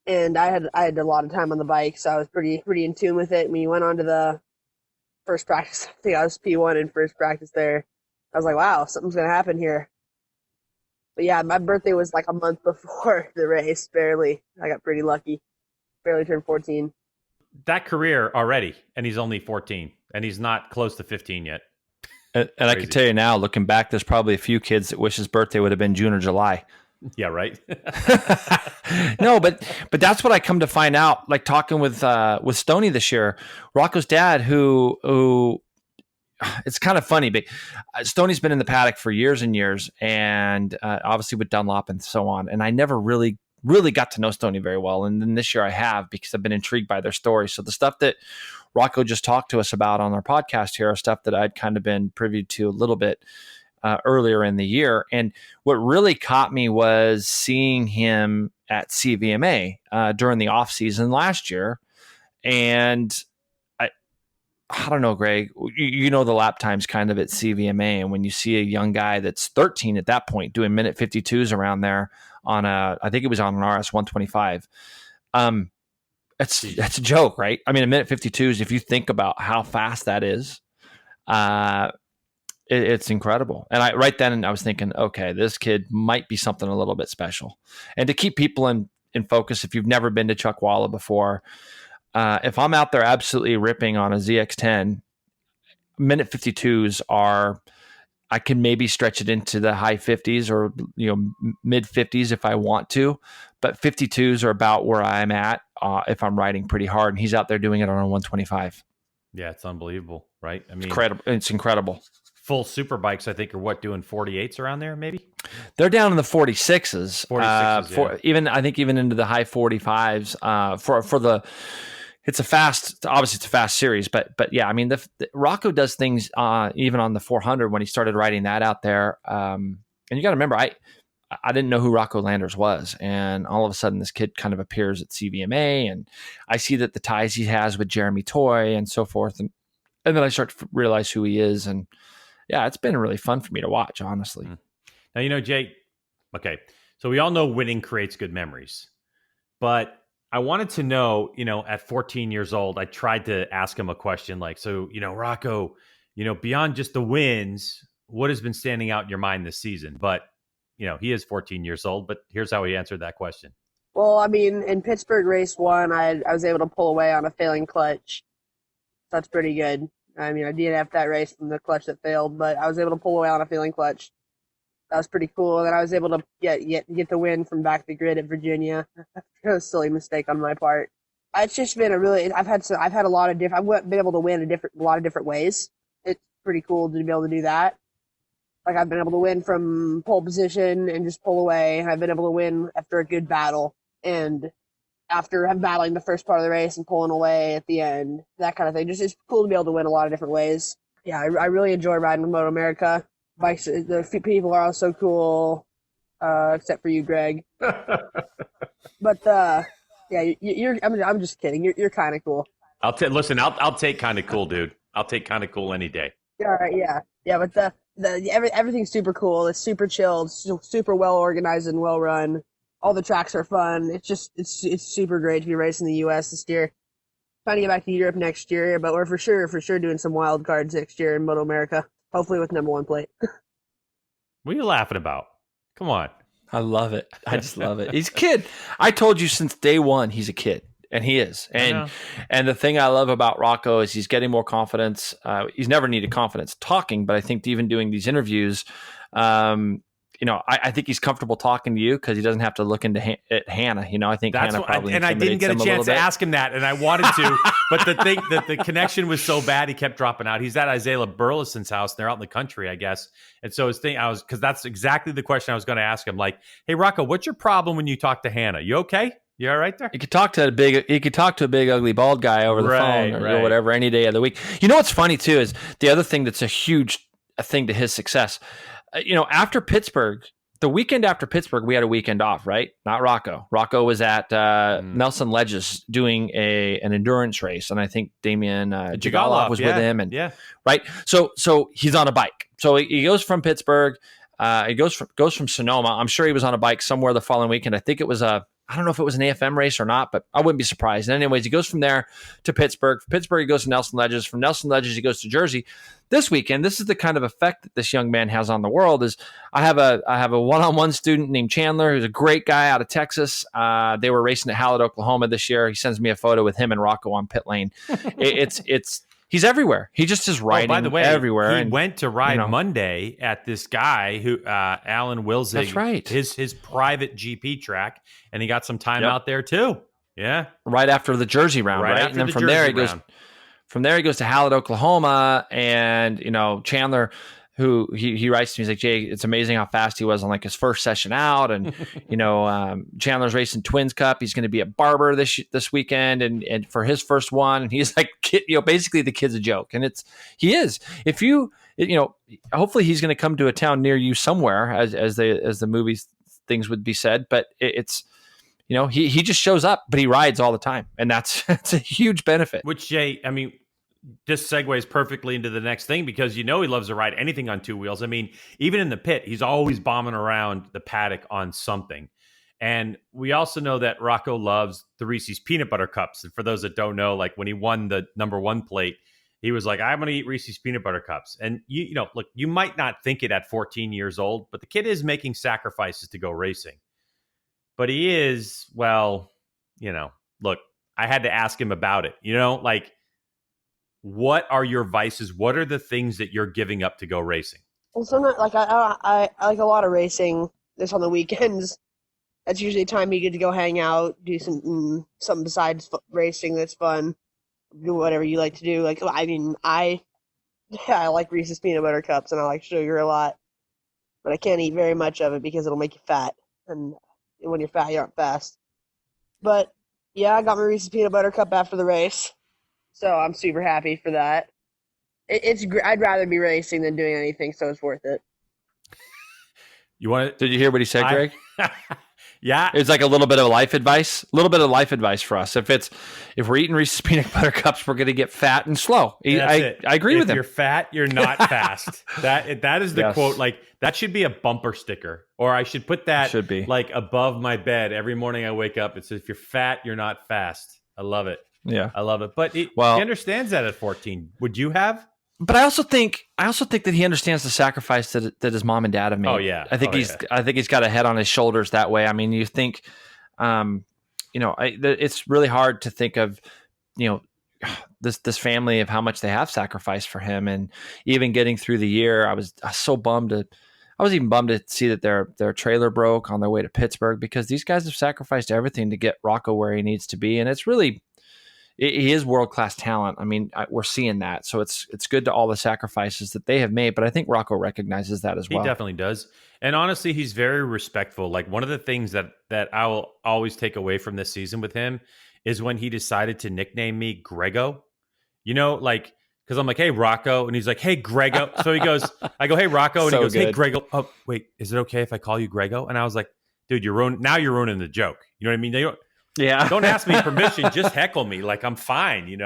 C: and I had a lot of time on the bike, so I was pretty in tune with it. And we went on to the first practice. I think I was P1 in first practice there. I was like, wow, something's going to happen here. But yeah, my birthday was like a month before the race, barely. I got pretty lucky. Barely turned 14.
A: That career already, and he's only 14, and he's not close to 15 yet.
B: And I can tell you now, looking back, there's probably a few kids that wish his birthday would have been June or July.
A: Yeah, right.
B: No, but that's what I come to find out. Like talking with Stoney this year, Rocco's dad, who it's kind of funny, but Stoney's been in the paddock for years and years, and obviously with Dunlop and so on. And I never really got to know Stoney very well. And then this year I have, because I've been intrigued by their story. So the stuff that Rocco just talked to us about on our podcast here are stuff that I'd kind of been privy to a little bit earlier in the year. And what really caught me was seeing him at CVMA during the off season last year. And I don't know, Greg, you know the lap times kind of at CVMA. And when you see a young guy that's 13 at that point doing minute 52s around there on I think it was on an RS 125. That's a joke, right? I mean, a minute 52s, if you think about how fast that is, it's incredible. And right then I was thinking, okay, this kid might be something a little bit special. And to keep people in focus, if you've never been to Chuckwalla before, if I'm out there absolutely ripping on a ZX10, minute 52s are, I can maybe stretch it into the high 50s or mid 50s if I want to, but 52s are about where I'm at if I'm riding pretty hard. And he's out there doing it on a 125.
A: Yeah, it's unbelievable, right? I mean,
B: it's incredible.
A: Full super bikes, I think, are doing 48s around there, maybe?
B: They're down in the 46s.
A: 46s,
B: yeah. Even into the high 45s for the. It's obviously it's a fast series, but yeah, I mean, the Rocco does things even on the 400 when he started riding that out there. And you got to remember, I didn't know who Rocco Landers was, and all of a sudden this kid kind of appears at CVMA, and I see that the ties he has with Jeremy Toy and so forth, and then I start to realize who he is, and yeah, it's been really fun for me to watch, honestly.
A: Now, Jay. Okay, so we all know winning creates good memories, but I wanted to know, at 14 years old, I tried to ask him a question like, so, Rocco, beyond just the wins, what has been standing out in your mind this season? But, he is 14 years old, but here's how he answered that question.
C: Well, I mean, in Pittsburgh race 1, I was able to pull away on a failing clutch. That's pretty good. I mean, I DNF'd that race from the clutch that failed, but I was able to pull away on a failing clutch. That was pretty cool. And then I was able to get the win from back to the grid at Virginia. That was a silly mistake on my part. It's just been I've had a lot of different. I've been able to win a lot of different ways. It's pretty cool to be able to do that. Like I've been able to win from pole position and just pull away. I've been able to win after a good battle and after battling the first part of the race and pulling away at the end. That kind of thing. Just it's cool to be able to win a lot of different ways. Yeah, I really enjoy riding with MotoAmerica. Bikes, the people are all so cool, except for you, Greg. But yeah, I'm just kidding. You're kind of cool.
A: I'll take kind of cool, dude. I'll take kind of cool any day.
C: Yeah, all right, yeah. But everything's super cool. It's super chilled, super well organized and well run. All the tracks are fun. It's super great to be racing in the U.S. this year. Trying to get back to Europe next year, but we're for sure doing some wild cards next year in MotoAmerica. Hopefully with number 1 plate.
A: What are you laughing about? Come on.
B: I love it. I just love it. He's a kid. I told you since day one he's a kid, and he is. And the thing I love about Rocco is he's getting more confidence. He's never needed confidence talking, but I think even doing these interviews, I think he's comfortable talking to you because he doesn't have to look into at Hannah. I think
A: that's
B: Hannah probably
A: and I didn't get a chance to ask him that, and I wanted to, but the thing that the connection was so bad, he kept dropping out. He's at Isaiah Burleson's house, and they're out in the country, I guess. And so because that's exactly the question I was going to ask him. Like, hey, Rocco, what's your problem when you talk to Hannah? You okay? You all right there?
B: You could talk to a big ugly bald guy over the phone or whatever any day of the week. What's funny too is the other thing that's a huge thing to his success. After Pittsburgh, the weekend after Pittsburgh, we had a weekend off, right? Not Rocco. Rocco was at Nelson Ledges doing an endurance race, and I think Damian Jigalov was with him, and right. So he's on a bike. So he goes from Pittsburgh. He goes from Sonoma. I'm sure he was on a bike somewhere the following weekend. I think it was I don't know if it was an AFM race or not, but I wouldn't be surprised. And anyways, he goes from there to Pittsburgh. From Pittsburgh, he goes to Nelson Ledges. From Nelson Ledges, he goes to Jersey. This weekend, this is the kind of effect that this young man has on the world. Is I have a one-on-one student named Chandler, who's a great guy out of Texas. They were racing at Hallett, Oklahoma this year. He sends me a photo with him and Rocco on pit lane. He's everywhere. He just is riding by the way, everywhere.
A: He went to ride Monday at this guy who Alan Wilzig. That's
B: right.
A: His private GP track, and he got some time out there too. Yeah,
B: right after the Jersey round, right? And then from there he goes. From there he goes to Hallett, Oklahoma, and Chandler, who he writes to me, he's like, Jay, it's amazing how fast he was on like his first session out, and Chandler's racing Twins Cup. He's going to be at Barber this weekend, and for his first one, and he's like, basically the kid's a joke, and he is. If hopefully he's going to come to a town near you somewhere, as the movies things would be said, but it's. He just shows up, but he rides all the time, and that's a huge benefit.
A: Which, Jay, I mean, this segues perfectly into the next thing because he loves to ride anything on two wheels. I mean, even in the pit, he's always bombing around the paddock on something. And we also know that Rocco loves the Reese's Peanut Butter Cups. And for those that don't know, like when he won the number one plate, he was like, I'm going to eat Reese's Peanut Butter Cups. And, look, you might not think it at 14 years old, but the kid is making sacrifices to go racing. But he is, look, I had to ask him about it. Like, what are your vices? What are the things that you're giving up to go racing?
C: Well, sometimes, like, I like a lot of racing. This on the weekends. That's usually a time you get to go hang out, do something besides racing that's fun. Do whatever you like to do. Like, I mean, I like Reese's Peanut Butter Cups, and I like sugar a lot. But I can't eat very much of it because it'll make you fat. And when you're fat, you aren't fast. But, yeah, I got my Reese's Peanut Butter Cup after the race. So I'm super happy for that. I'd rather be racing than doing anything, so it's worth it.
B: Did you hear what he said, Greg?
A: Yeah.
B: It's like a little bit of life advice. A little bit of life advice for us. If we're eating Reese's Peanut Butter Cups, we're going to get fat and slow. I agree with him.
A: If you're fat, you're not fast. That is the quote. Like, that should be a bumper sticker. Or I should put that like above my bed every morning I wake up. It says, if you're fat, you're not fast. I love it.
B: Yeah.
A: I love it. But he understands that at 14. Would you have?
B: But I also think that he understands the sacrifice that his mom and dad have made.
A: Oh yeah,
B: I think he's got a head on his shoulders that way. I mean, you think, it's really hard to think of, this family of how much they have sacrificed for him, and even getting through the year, I was so bummed I was even bummed to see that their trailer broke on their way to Pittsburgh, because these guys have sacrificed everything to get Rocco where he needs to be, and it's really. He is world-class talent. I mean, we're seeing that. So it's good to all the sacrifices that they have made, but I think Rocco recognizes that as well.
A: He definitely does. And honestly, he's very respectful. Like, one of the things that I will always take away from this season with him is when he decided to nickname me Grego. Because I'm like, hey, Rocco. And he's like, hey, Grego. So I go, hey, Rocco. And he goes, hey, Grego. Oh, wait, is it okay if I call you Grego? And I was like, dude, you're ruining the joke. You know what I mean?
B: Yeah.
A: Don't ask me permission. Just heckle me. Like, I'm fine,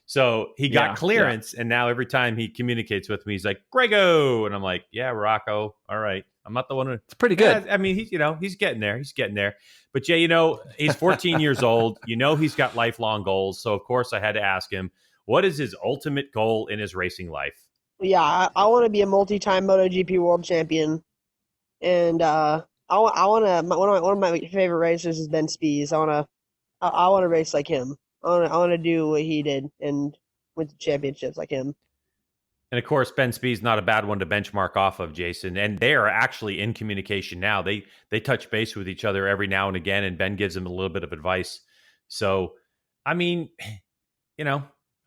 A: So he got clearance, and now every time he communicates with me, he's like, Grego. And I'm like, yeah, Rocco. All right. I'm not the one who...
B: It's pretty good.
A: Yeah, I mean, he's getting there. He's getting there. But, Jay, he's 14 years old. He's got lifelong goals. So, of course, I had to ask him, what is his ultimate goal in his racing life?
C: Yeah, I want to be a multi-time MotoGP world champion. And one of my favorite racers is Ben Spies. I want to race like him. I want to do what he did and win the championships like him.
A: And of course, Ben Speed's not a bad one to benchmark off of, Jason. And they are actually in communication now. They touch base with each other every now and again, and Ben gives them a little bit of advice. So, I mean,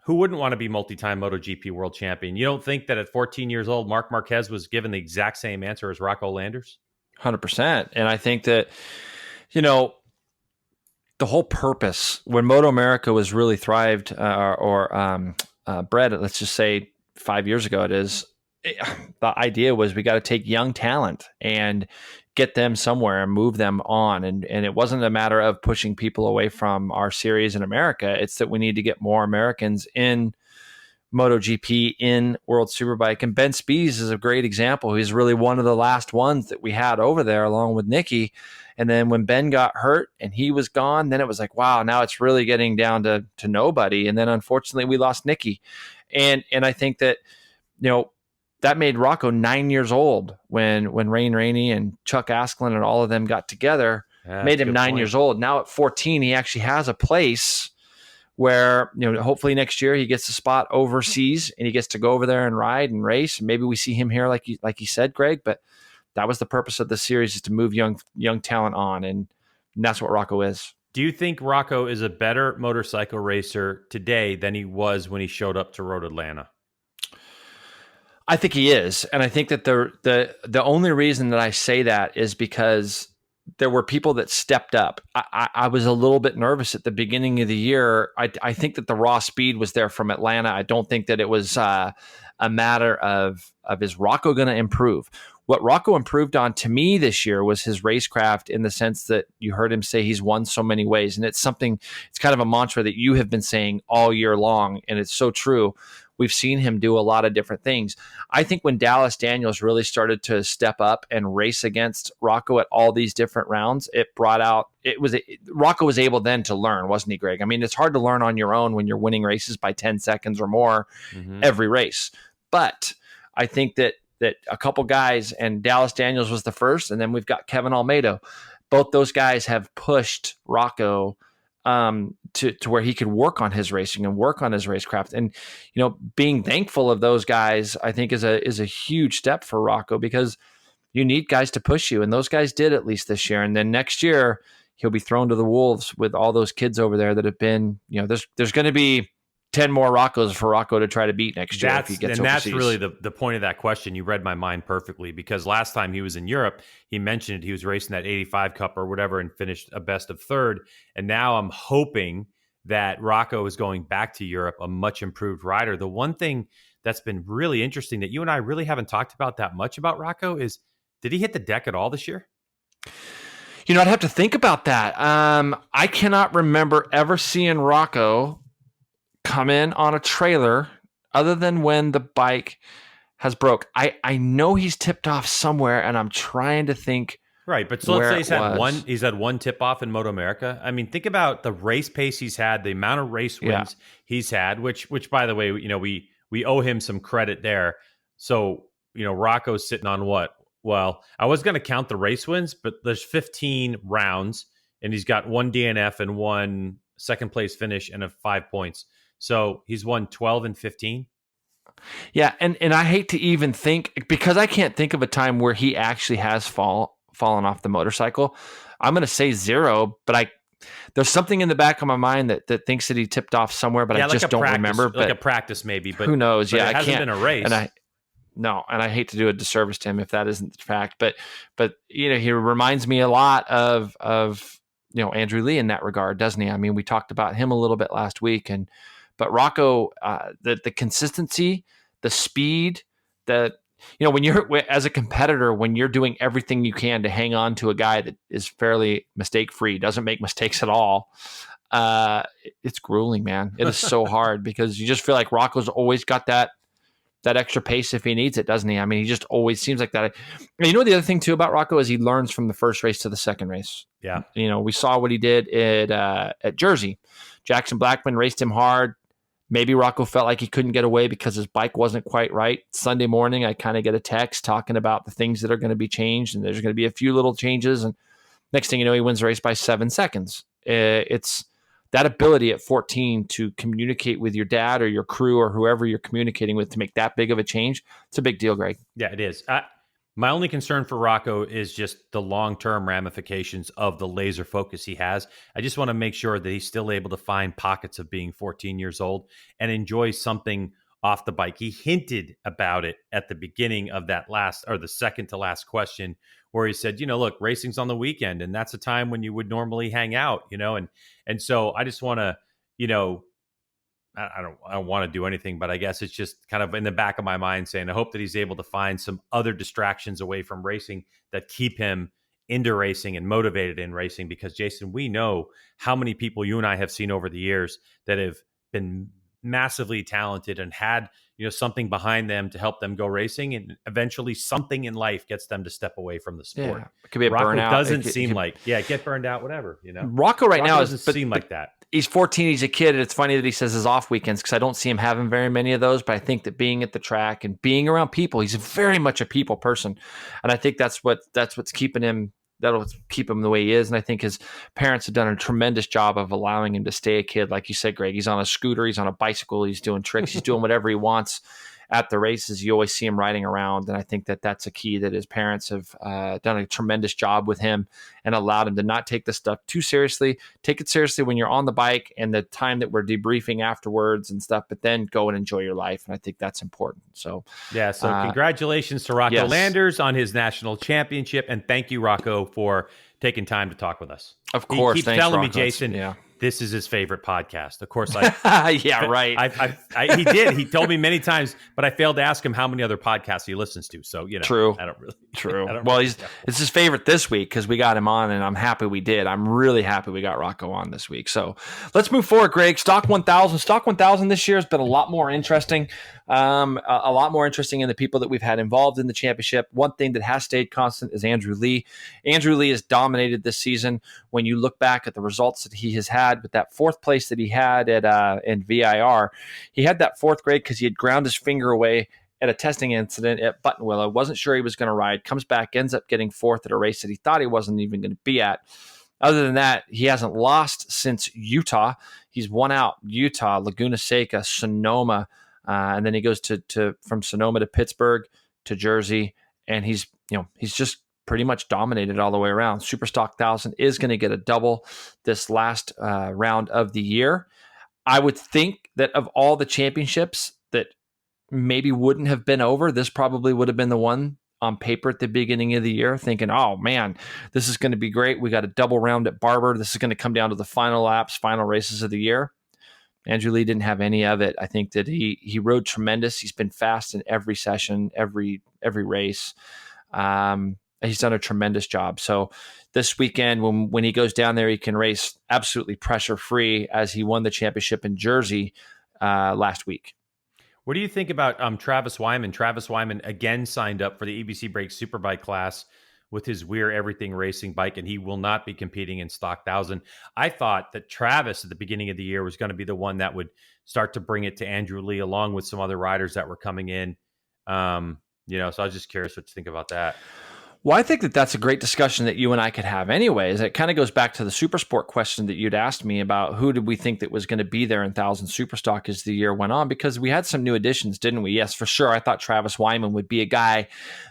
A: who wouldn't want to be multi-time MotoGP world champion? You don't think that at 14 years old, Marc Marquez was given the exact same answer as Rocco Landers?
B: 100%. And I think that, the whole purpose when MotoAmerica was really thrived bred, let's just say 5 years ago, the idea was we got to take young talent and get them somewhere and move them on. And it wasn't a matter of pushing people away from our series in America. It's that we need to get more Americans in MotoGP, in World Superbike. And Ben Spies is a great example. He's really one of the last ones that we had over there along with Nicky. And then when Ben got hurt and he was gone, then it was like, wow, now it's really getting down to nobody. And then unfortunately we lost Nicky. And I think that, that made Rocco 9 years old when Rain Rainey and Chuck Asklin and all of them got together, made him 9 years old. Now at 14, he actually has a place where, hopefully next year he gets a spot overseas and he gets to go over there and ride and race. And maybe we see him here, like you said, Greg, but that was the purpose of the series, is to move young talent on. And that's what Rocco is.
A: Do you think Rocco is a better motorcycle racer today than he was when he showed up to Road Atlanta?
B: I think he is. And I think that the only reason that I say that is because there were people that stepped up. I was a little bit nervous at the beginning of the year. I think that the raw speed was there from Atlanta. I don't think that it was a matter of is Rocco going to improve? What Rocco improved on to me this year was his racecraft, in the sense that you heard him say he's won so many ways. And it's kind of a mantra that you have been saying all year long. And it's so true. We've seen him do a lot of different things. I think when Dallas Daniels really started to step up and race against Rocco at all these different rounds, Rocco was able then to learn, wasn't he, Greg? I mean, it's hard to learn on your own when you're winning races by 10 seconds or more every race. But I think that a couple guys, and Dallas Daniels was the first, and then we've got Kevin Almeida. Both those guys have pushed Rocco to where he could work on his racing and work on his racecraft. And, being thankful of those guys, I think is a huge step for Rocco, because you need guys to push you. And those guys did, at least this year. And then next year he'll be thrown to the wolves with all those kids over there that have been, there's going to be 10 more Roccos for Rocco to try to beat next year if he gets overseas.
A: And that's really the point of that question. You read my mind perfectly, because last time he was in Europe, he mentioned he was racing that 85 Cup or whatever and finished a best of third. And now I'm hoping that Rocco is going back to Europe, a much improved rider. The one thing that's been really interesting that you and I really haven't talked about that much about Rocco is, did he hit the deck at all this year?
B: I'd have to think about that. I cannot remember ever seeing Rocco come in on a trailer other than when the bike has broke. I know he's tipped off somewhere, and I'm trying to think.
A: Right, but so let's say he's had one tip off in MotoAmerica. I mean, think about the race pace he's had, the amount of race wins he's had, which by the way, we owe him some credit there. So, Rocco's sitting on what? Well, I was going to count the race wins, but there's 15 rounds, and he's got one DNF and one second place finish and 5 points. So he's won 12 and 15.
B: Yeah, and I hate to even think, because I can't think of a time where he actually has fallen off the motorcycle. I'm going to say 0, but there's something in the back of my mind that thinks that he tipped off somewhere, but I just don't remember.
A: Like a practice maybe, but
B: who knows?
A: But
B: yeah,
A: it hasn't been a race.
B: And I hate to do a disservice to him if that isn't the fact, but he reminds me a lot of Andrew Lee in that regard, doesn't he? I mean, we talked about him a little bit last week, but Rocco, the consistency, the speed, when you're as a competitor, when you're doing everything you can to hang on to a guy that is fairly mistake-free, doesn't make mistakes at all, it's grueling, man. It is so hard, because you just feel like Rocco's always got that extra pace if he needs it, doesn't he? I mean, he just always seems like that. The other thing too about Rocco is he learns from the first race to the second race.
A: Yeah.
B: We saw what he did at Jersey. Jackson Blackman raced him hard. Maybe Rocco felt like he couldn't get away because his bike wasn't quite right. Sunday morning, I kind of get a text talking about the things that are going to be changed, and there's going to be a few little changes. And next thing you know, he wins the race by 7 seconds. It's that ability at 14 to communicate with your dad or your crew or whoever you're communicating with to make that big of a change, it's a big deal, Greg.
A: Yeah, it is. My only concern for Rocco is just the long-term ramifications of the laser focus he has. I just want to make sure that he's still able to find pockets of being 14 years old and enjoy something off the bike. He hinted about it at the beginning of that the second to last question, where he said, look, racing's on the weekend, and that's a time when you would normally hang out, and so I just want to, I don't want to do anything, but I guess it's just kind of in the back of my mind saying, I hope that he's able to find some other distractions away from racing that keep him into racing and motivated in racing. Because Jason, we know how many people you and I have seen over the years that have been massively talented and had, something behind them to help them go racing. And eventually something in life gets them to step away from the sport.
B: Yeah, it could be a
A: Rocco
B: burnout.
A: Doesn't seem like, get burned out, whatever,
B: Rocco now
A: doesn't seem like that.
B: He's 14. He's a kid. And it's funny that he says his off weekends because I don't see him having very many of those. But I think that being at the track and being around people, he's very much a people person. And I think that's what's keeping him. That'll keep him the way he is. And I think his parents have done a tremendous job of allowing him to stay a kid. Like you said, Greg, he's on a scooter. He's on a bicycle. He's doing tricks. He's doing whatever he wants at the races. You always see him riding around. And I think that that's a key that his parents have done a tremendous job with him and allowed him to not take this stuff too seriously. Take it seriously when you're on the bike and the time that we're debriefing afterwards and stuff, but then go and enjoy your life. And I think that's important. So,
A: congratulations to Rocco Landers on his national championship. And thank you, Rocco, for taking time to talk with us.
B: Of course.
A: He keeps telling me, Jason, this is his favorite podcast. Of course, right. He did. He told me many times, but I failed to ask him how many other podcasts he listens to. So,
B: true.
A: I don't really.
B: True. It's his favorite this week because we got him on, and I'm happy we did. I'm really happy we got Rocco on this week. So let's move forward, Greg. Stock 1000. Stock 1000 this year has been a lot more interesting. A lot more interesting in the people that we've had involved in the championship. One thing that has stayed constant is Andrew Lee. Andrew Lee has dominated this season. When you look back at the results that he has had with that fourth place that he had in VIR, he had that fourth grade because he had ground his finger away at a testing incident at Buttonwillow. Wasn't sure he was going to ride. Comes back, ends up getting fourth at a race that he thought he wasn't even going to be at. Other than that, he hasn't lost since Utah. He's won out Utah, Laguna Seca, Sonoma, and then he goes to from Sonoma to Pittsburgh to Jersey, and he's just pretty much dominated all the way around. Superstock 1000 is going to get a double this last round of the year. I would think that of all the championships that maybe wouldn't have been over, this probably would have been the one on paper at the beginning of the year, thinking, oh man, this is going to be great. We got a double round at Barber. This is going to come down to the final laps, final races of the year. Andrew Lee didn't have any of it. I think that he rode tremendous. He's been fast in every session, every race. He's done a tremendous job. So this weekend, when he goes down there, he can race absolutely pressure-free as he won the championship in Jersey last week.
A: What do you think about Travis Wyman? Travis Wyman again signed up for the EBC Brake Superbike class with his Weir Everything Racing bike, and he will not be competing in Stock 1000. I thought that Travis at the beginning of the year was going to be the one that would start to bring it to Andrew Lee along with some other riders that were coming in. So I was just curious what you think about that.
B: Well, I think that that's a great discussion that you and I could have anyways. It kind of goes back to the Supersport question that you'd asked me about who did we think that was going to be there in 1000 Superstock as the year went on, because we had some new additions, didn't we? Yes, for sure. I thought Travis Wyman would be a guy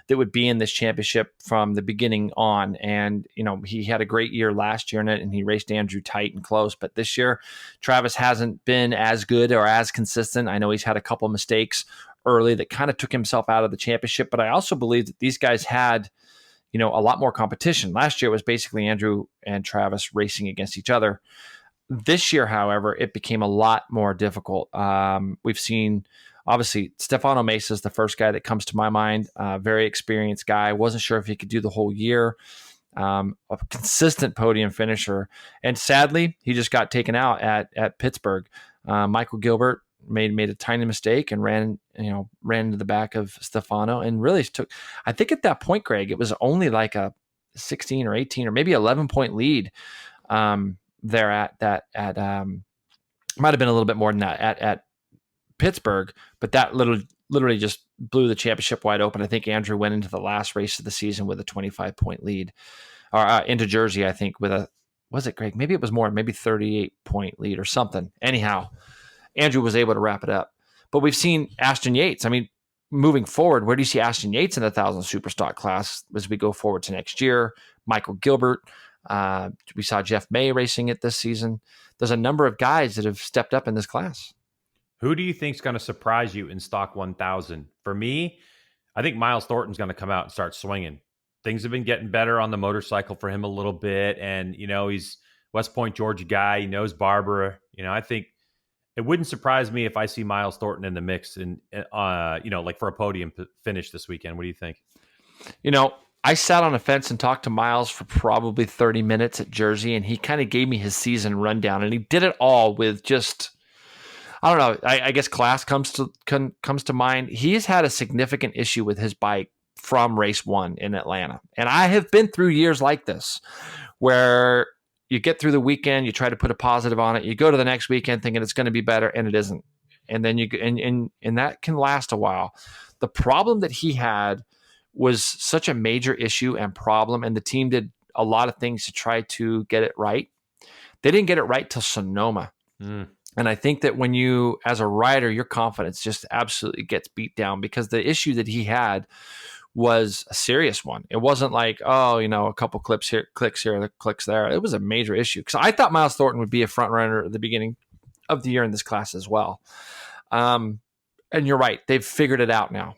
B: that would be in this championship from the beginning on. And, he had a great year last year in it, and he raced Andrew tight and close. But this year, Travis hasn't been as good or as consistent. I know he's had a couple of mistakes early that kind of took himself out of the championship. But I also believe that these guys had a lot more competition. Last year was basically Andrew and Travis racing against each other. This year, however, it became a lot more difficult. We've seen, obviously, Stefano Mesa is the first guy that comes to my mind. Very experienced guy. Wasn't sure if he could do the whole year. A consistent podium finisher. And sadly, he just got taken out at Pittsburgh. Michael Gilbert made a tiny mistake and ran into the back of Stefano and really took, I think at that point, Greg, it was only like a 16 or 18 or maybe 11 point lead there at might have been a little bit more than that at Pittsburgh, but that literally just blew the championship wide open. I think Andrew went into the last race of the season with a 25 point lead, or into Jersey, I think, with a was it, Greg? Maybe it was more, maybe 38-point lead or something. Anyhow, Andrew was able to wrap it up. But we've seen Ashton Yates. I mean, moving forward, where do you see Ashton Yates in the 1,000 Superstock class as we go forward to next year? Michael Gilbert. We saw Jeff May racing it this season. There's a number of guys that have stepped up in this class.
A: Who do you think is going to surprise you in Stock 1000? For me, I think Miles Thornton's going to come out and start swinging. Things have been getting better on the motorcycle for him a little bit. And, he's West Point, Georgia guy. He knows Barber. I think it wouldn't surprise me if I see Miles Thornton in the mix and, like for a podium finish this weekend. What do you think?
B: I sat on a fence and talked to Miles for probably 30 minutes at Jersey, and he kind of gave me his season rundown, and he did it all with just, I don't know, I guess class comes to mind. He has had a significant issue with his bike from race 1 in Atlanta. And I have been through years like this where you get through the weekend, you try to put a positive on it, you go to the next weekend thinking it's going to be better, and it isn't. And then and that can last a while. The problem that he had was such a major issue and problem, and the team did a lot of things to try to get it right. They didn't get it right till Sonoma. And I think that when you, as a rider, your confidence just absolutely gets beat down because the issue that he had was a serious one. It wasn't like, a couple clicks here, clicks there. It was a major issue because I thought Miles Thornton would be a front runner at the beginning of the year in this class as well. And you're right. They've figured it out now.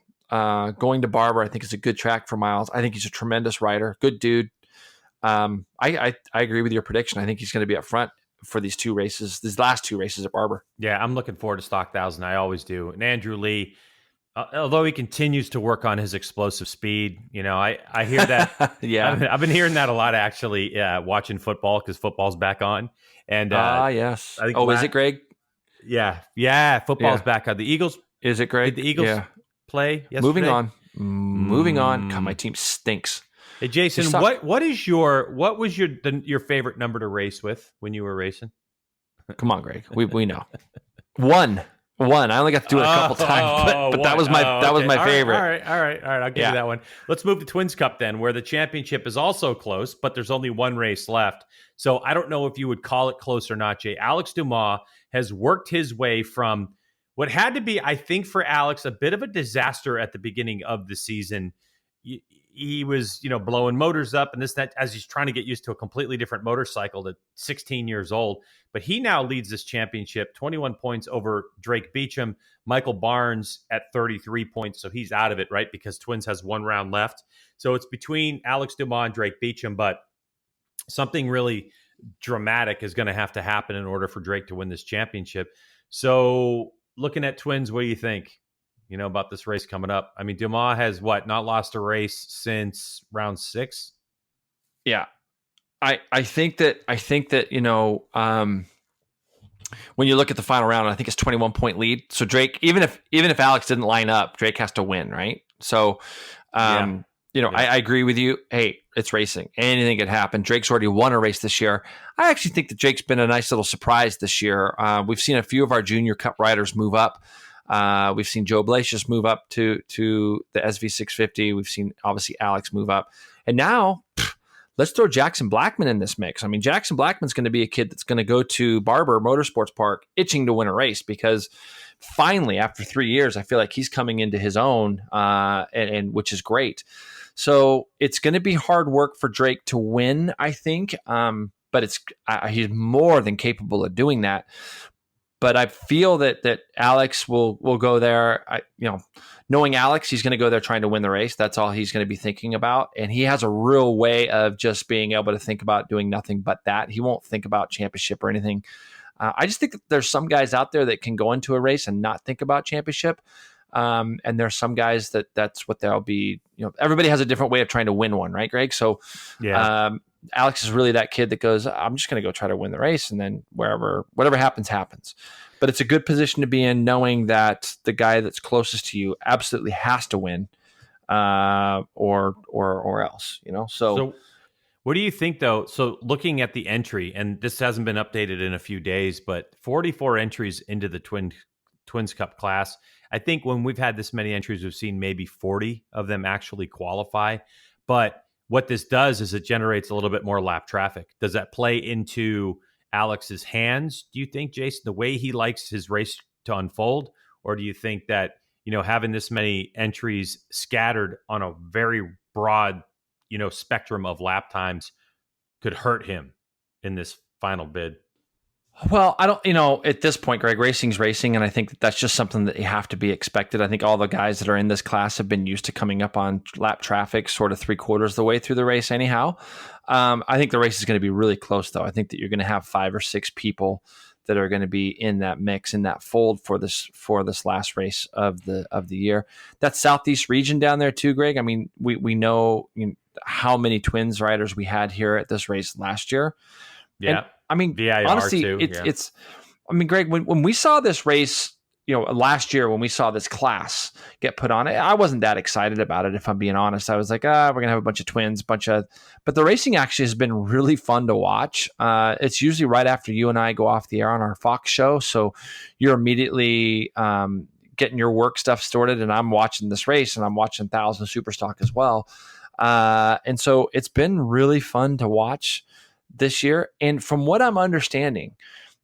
B: Going to Barber, I think, is a good track for Miles. I think he's a tremendous rider. Good dude. I agree with your prediction. I think he's going to be up front for these last two races at Barber.
A: Yeah, I'm looking forward to Stock 1000. I always do. And Andrew Lee, although he continues to work on his explosive speed, I hear that.
B: Yeah,
A: I've been hearing that a lot, actually, watching football because football's back on. And
B: yes. I think is it, Greg?
A: Yeah. Football's back on. The Eagles.
B: Is it, Greg?
A: Did the Eagles play yesterday?
B: Moving on. God, my team stinks.
A: Hey, Jason, what was your favorite number to race with when you were racing?
B: Come on, Greg. We know. One. I only got to do it a couple times, but that was my favorite.
A: All right. I'll give you that one. Let's move to Twins Cup then, where the championship is also close, but there's only one race left. So I don't know if you would call it close or not, Jay. Alex Dumas has worked his way from what had to be, I think, for Alex, a bit of a disaster at the beginning of the season. He was, blowing motors up and that, as he's trying to get used to a completely different motorcycle at 16 years old. But he now leads this championship, 21 points over Drake Beecham, Michael Barnes at 33 points. So he's out of it, right? Because Twins has one round left. So it's between Alex Dumas and Drake Beecham, but something really dramatic is going to have to happen in order for Drake to win this championship. So looking at Twins, what do you think? About this race coming up? I mean, Dumas has not lost a race since round 6.
B: Yeah. I think that, when you look at the final round, I think it's 21-point lead. So Drake, even if Alex didn't line up, Drake has to win, right? So, I agree with you. Hey, it's racing. Anything could happen. Drake's already won a race this year. I actually think that Drake's been a nice little surprise this year. We've seen a few of our Junior Cup riders move up. We've seen Joe Blasius move up to the SV650. We've seen, obviously, Alex move up. And now, let's throw Jackson Blackman in this mix. I mean, Jackson Blackman's going to be a kid that's going to go to Barber Motorsports Park itching to win a race because finally, after 3 years, I feel like he's coming into his own, and which is great. So it's going to be hard work for Drake to win, I think. But he's more than capable of doing that. But I feel that Alex will go there. Knowing Alex, he's going to go there trying to win the race. That's all he's going to be thinking about. And he has a real way of just being able to think about doing nothing but that. He won't think about championship or anything. I just think that there's some guys out there that can go into a race and not think about championship. And there's some guys that's what they'll be. Everybody has a different way of trying to win one, right, Greg? So, Alex is really that kid that goes, I'm just going to go try to win the race, and then whatever happens, happens. But it's a good position to be in, knowing that the guy that's closest to you absolutely has to win, or else, So
A: what do you think, though? So looking at the entry, and this hasn't been updated in a few days, but 44 entries into the Twins Cup class. I think when we've had this many entries, we've seen maybe 40 of them actually qualify. But what this does is it generates a little bit more lap traffic. Does that play into Alex's hands, do you think, Jason, the way he likes his race to unfold? Or do you think that, having this many entries scattered on a very broad, spectrum of lap times could hurt him in this final bid?
B: Well, I don't, at this point, Greg, racing's racing, and I think that's just something that you have to be expected. I think all the guys that are in this class have been used to coming up on lap traffic sort of 3/4 of the way through the race anyhow. I think the race is going to be really close, though. I think that you're going to have 5 or 6 people that are going to be in that mix, in that fold for this last race of the year. That Southeast region down there too, Greg. I mean, we know, how many twins riders we had here at this race last year.
A: Yeah.
B: And, I mean,
A: VIR
B: honestly,
A: too,
B: it's. I mean, Greg, when we saw this race, last year when we saw this class get put on, I wasn't that excited about it. If I'm being honest, I was like, we're gonna have a bunch of twins, but the racing actually has been really fun to watch. It's usually right after you and I go off the air on our Fox show, so you're immediately getting your work stuff sorted, and I'm watching this race, and I'm watching 1,000 Superstock as well, and so it's been really fun to watch this year. And from what I'm understanding,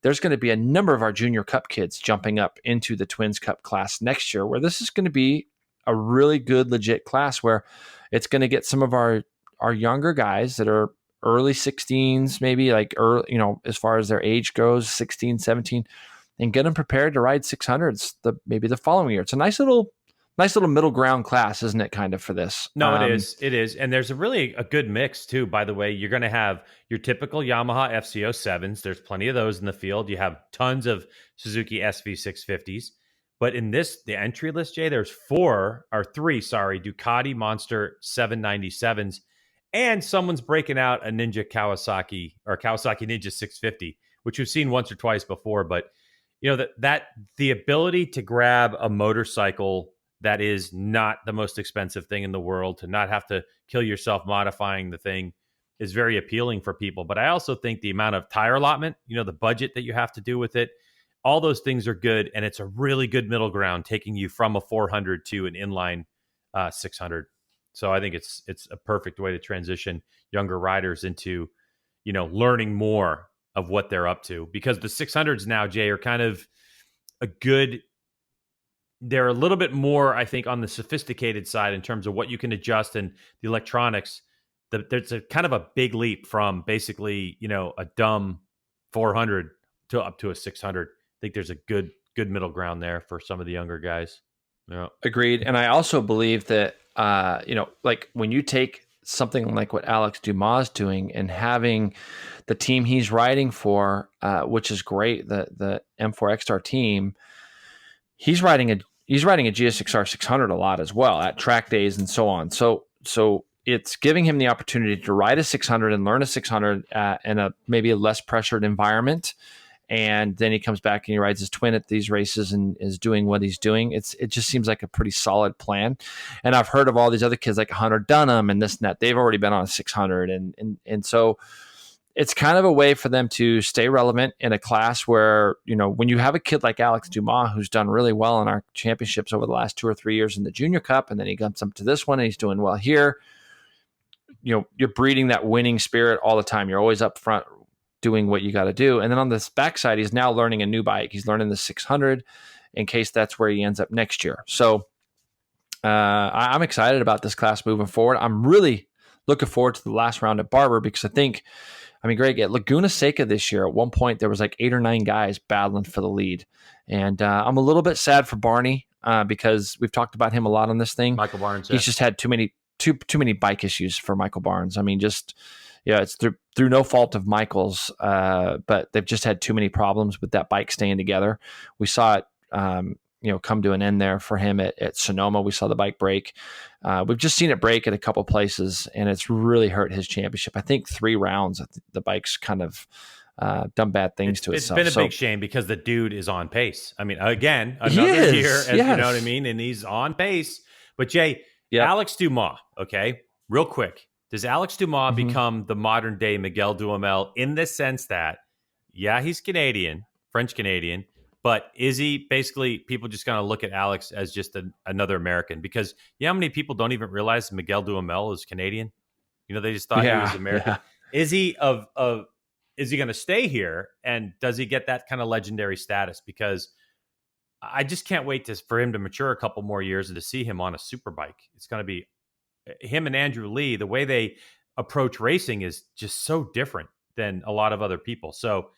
B: there's going to be a number of our Junior Cup kids jumping up into the Twins Cup class next year, where this is going to be a really good, legit class where it's going to get some of our younger guys that are early 16s, maybe like early, as far as their age goes, 16, 17, and get them prepared to ride 600s maybe the following year. It's a nice little middle ground class, isn't it, kind of, for this?
A: No, it is. And there's a good mix too, by the way. You're going to have your typical Yamaha FCO7s. There's plenty of those in the field. You have tons of Suzuki SV650s. But in the entry list, Jay, there's 3 Ducati Monster 797s. And someone's breaking out a Ninja Kawasaki or Kawasaki Ninja 650, which we've seen once or twice before. But, that the ability to grab a motorcycle that is not the most expensive thing in the world, to not have to kill yourself modifying the thing, is very appealing for people. But I also think the amount of tire allotment, the budget that you have to do with it, all those things are good. And it's a really good middle ground, taking you from a 400 to an inline 600. So I think it's a perfect way to transition younger riders into, learning more of what they're up to. Because the 600s now, Jay, are kind of they're a little bit more, I think, on the sophisticated side in terms of what you can adjust and the electronics. There's a kind of a big leap from basically, a dumb 400 to up to a 600. I think there's a good middle ground there for some of the younger guys. Yeah.
B: Agreed. And I also believe that, like when you take something like what Alex Dumas is doing and having the team he's riding for, which is great, the M4 X-Star team, he's riding a GSXR 600 a lot as well at track days and so on. So it's giving him the opportunity to ride a 600 and learn a 600 in maybe a less pressured environment. And then he comes back and he rides his twin at these races and is doing what he's doing. It just seems like a pretty solid plan. And I've heard of all these other kids like Hunter Dunham and this and that. They've already been on a 600. And so it's kind of a way for them to stay relevant in a class where, when you have a kid like Alex Dumas, who's done really well in our championships over the last 2 or 3 years in the Junior Cup, and then he comes up to this one and he's doing well here, you're breeding that winning spirit all the time. You're always up front doing what you got to do. And then on this backside, he's now learning a new bike. He's learning the 600 in case that's where he ends up next year. So I'm excited about this class moving forward. I'm really looking forward to the last round at Barber because Greg, at Laguna Seca this year, at one point, there was like 8 or 9 guys battling for the lead. And I'm a little bit sad for Barney because we've talked about him a lot on this thing.
A: Michael Barnes.
B: He's just had too many bike issues for Michael Barnes. I mean, it's through no fault of Michael's, but they've just had too many problems with that bike staying together. We saw it, come to an end there for him at Sonoma. We saw the bike break. We've just seen it break at a couple places, and it's really hurt his championship. I think 3 rounds, the bike's kind of done bad things to itself.
A: It's been a big shame because the dude is on pace. I mean, again, another year, you know what I mean? And he's on pace. But Jay, Alex Dumas, okay, real quick. Does Alex Dumas become the modern day Miguel Duhamel in the sense that, he's Canadian, French Canadian, but is he basically, people just going to look at Alex as just another American? Because how many people don't even realize Miguel Duhamel is Canadian? They just thought he was American.
B: Yeah.
A: Is he is he going to stay here, and does he get that kind of legendary status? Because I just can't wait for him to mature a couple more years and to see him on a superbike. It's going to be him and Andrew Lee. The way they approach racing is just so different than a lot of other people. So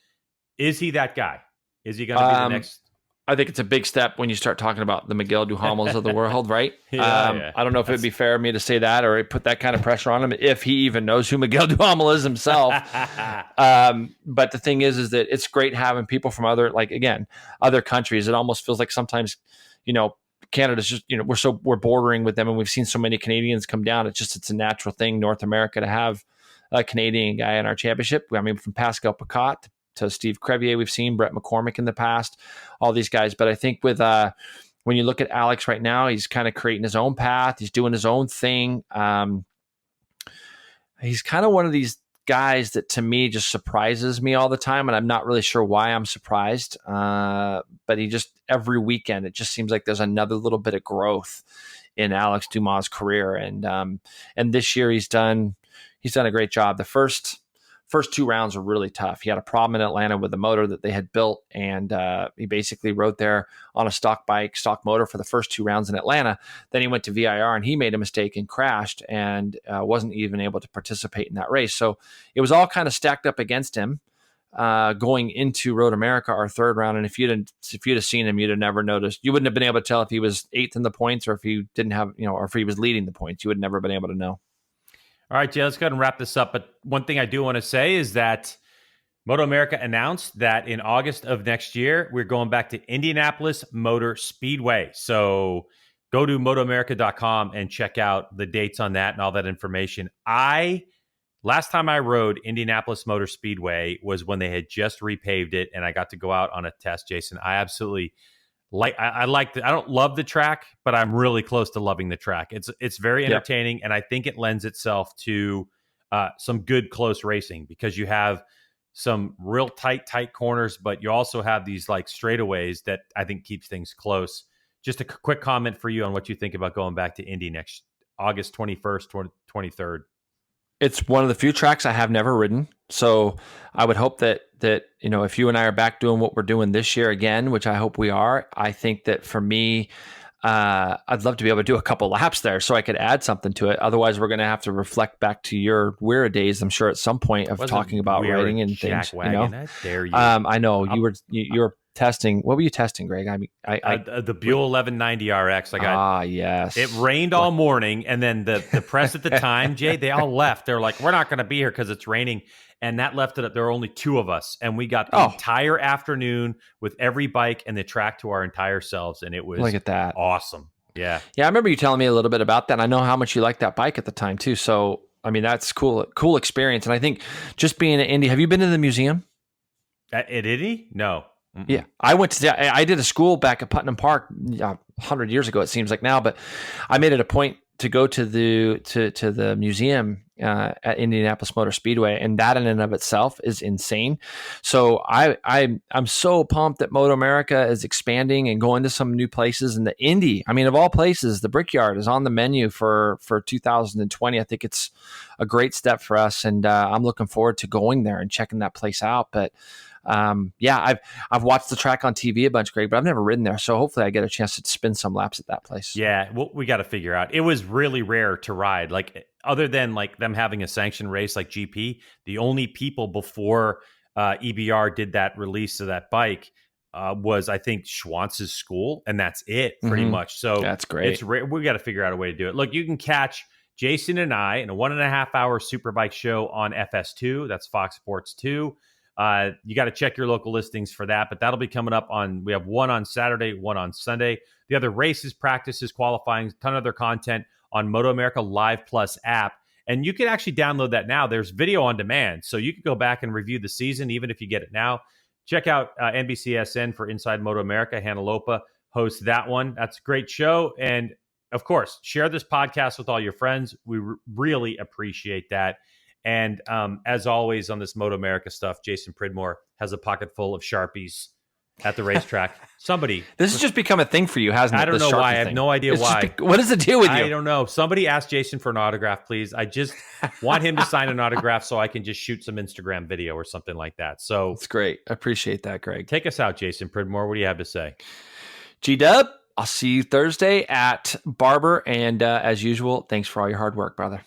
A: is he that guy? Is he going to be the next?
B: I think it's a big step when you start talking about the Miguel Duhamels of the world, right?
A: Yeah.
B: I don't know if it'd be fair of me to say that or put that kind of pressure on him if he even knows who Miguel Duhamel is himself. But the thing is that it's great having people from other countries. It almost feels like sometimes, Canada's just, we're bordering with them, and we've seen so many Canadians come down. It's a natural thing, North America, to have a Canadian guy in our championship. I mean, from Pascal Picot to Steve Crevier, we've seen Brett McCormick in the past, all these guys. But I think with when you look at Alex right now, he's kind of creating his own path. He's doing his own thing. He's kind of one of these guys that to me just surprises me all the time, and I'm not really sure why I'm surprised. But he just, every weekend, it just seems like there's another little bit of growth in Alex Dumas' career. And this year he's done a great job. The first 2 rounds were really tough. He had a problem in Atlanta with the motor that they had built, and he basically rode there on a stock motor for the first 2 rounds in Atlanta. Then he went to VIR and he made a mistake and crashed and wasn't even able to participate in that race. So it was all kind of stacked up against him going into Road America, our 3rd round. And if you'd have seen him, you'd have never noticed. You wouldn't have been able to tell if he was 8th in the points or if he didn't have, or if he was leading the points. You would have never been able to know.
A: All right, Jay, let's go ahead and wrap this up. But one thing I do want to say is that MotoAmerica announced that in August of next year, we're going back to Indianapolis Motor Speedway. So go to MotoAmerica.com and check out the dates on that and all that information. Last time I rode Indianapolis Motor Speedway was when they had just repaved it, and I got to go out on a test, Jason. I absolutely I don't love the track, but I'm really close to loving the track. It's very entertaining, and I think it lends itself to some good close racing because you have some real tight corners, but you also have these like straightaways that I think keeps things close. Just a quick comment for you on what you think about going back to Indy next August 21st, 23rd.
B: It's one of the few tracks I have never ridden. So I would hope that if you and I are back doing what we're doing this year again, which I hope we are, I think that for me, I'd love to be able to do a couple laps there so I could add something to it. Otherwise, we're going to have to reflect back to your Wera days, I'm sure, at some point of talking about riding and things.
A: I dare you.
B: I know you were testing. What were you testing, Greg?
A: The Buell 1190 RX.
B: Yes.
A: It rained all morning, and then the press at the time, Jay, they all left. They're like, we're not going to be here because it's raining. And that left it up. There were only 2 of us, and we got the entire afternoon with every bike and the track to our entire selves, and it was
B: look at that,
A: awesome. Yeah.
B: I remember you telling me a little bit about that. I know how much you liked that bike at the time too. So I mean, that's cool experience. And I think just being at Indy, have you been to the museum?
A: At Indy? No.
B: Mm-mm. Yeah, I did a school back at Putnam Park 100 years ago. It seems like now, but I made it a point to go to the museum at Indianapolis Motor Speedway, and that in and of itself is insane. So I'm so pumped that MotoAmerica is expanding and going to some new places. And the Indy, I mean, of all places, the Brickyard is on the menu for 2020. I think it's a great step for us, and I'm looking forward to going there and checking that place out. But I've watched the track on TV a bunch, Greg, but I've never ridden there. So hopefully I get a chance to spin some laps at that place.
A: Yeah, well, we got to figure out. It was really rare to ride. Like, other than like them having a sanctioned race like GP, the only people before EBR did that release of that bike was, I think, Schwantz's school, and that's it pretty much. So
B: that's great.
A: It's rare. We got to figure out a way to do it. Look, you can catch Jason and I in a 1.5 hour Superbike show on FS2. That's Fox Sports 2. You got to check your local listings for that, but that'll be coming up we have one on Saturday, one on Sunday. The other races, practices, qualifying, a ton of other content on MotoAmerica Live Plus app. And you can actually download that now. There's video on demand. So you can go back and review the season, even if you get it now. Check out NBCSN for Inside MotoAmerica. Hannah Lopa hosts that one. That's a great show. And of course, share this podcast with all your friends. We really appreciate that. And as always on this MotoAmerica stuff, Jason Pridmore has a pocket full of Sharpies at the racetrack. Somebody.
B: This has just become a thing for you, hasn't it?
A: I don't know why. I have no idea why.
B: What does it do with you?
A: I don't know. Somebody ask Jason for an autograph, please. I just want him to sign an autograph so I can just shoot some Instagram video or something like that. So
B: it's great. I appreciate that, Greg.
A: Take us out, Jason Pridmore. What do you have to say?
B: G-Dub, I'll see you Thursday at Barber. And as usual, thanks for all your hard work, brother.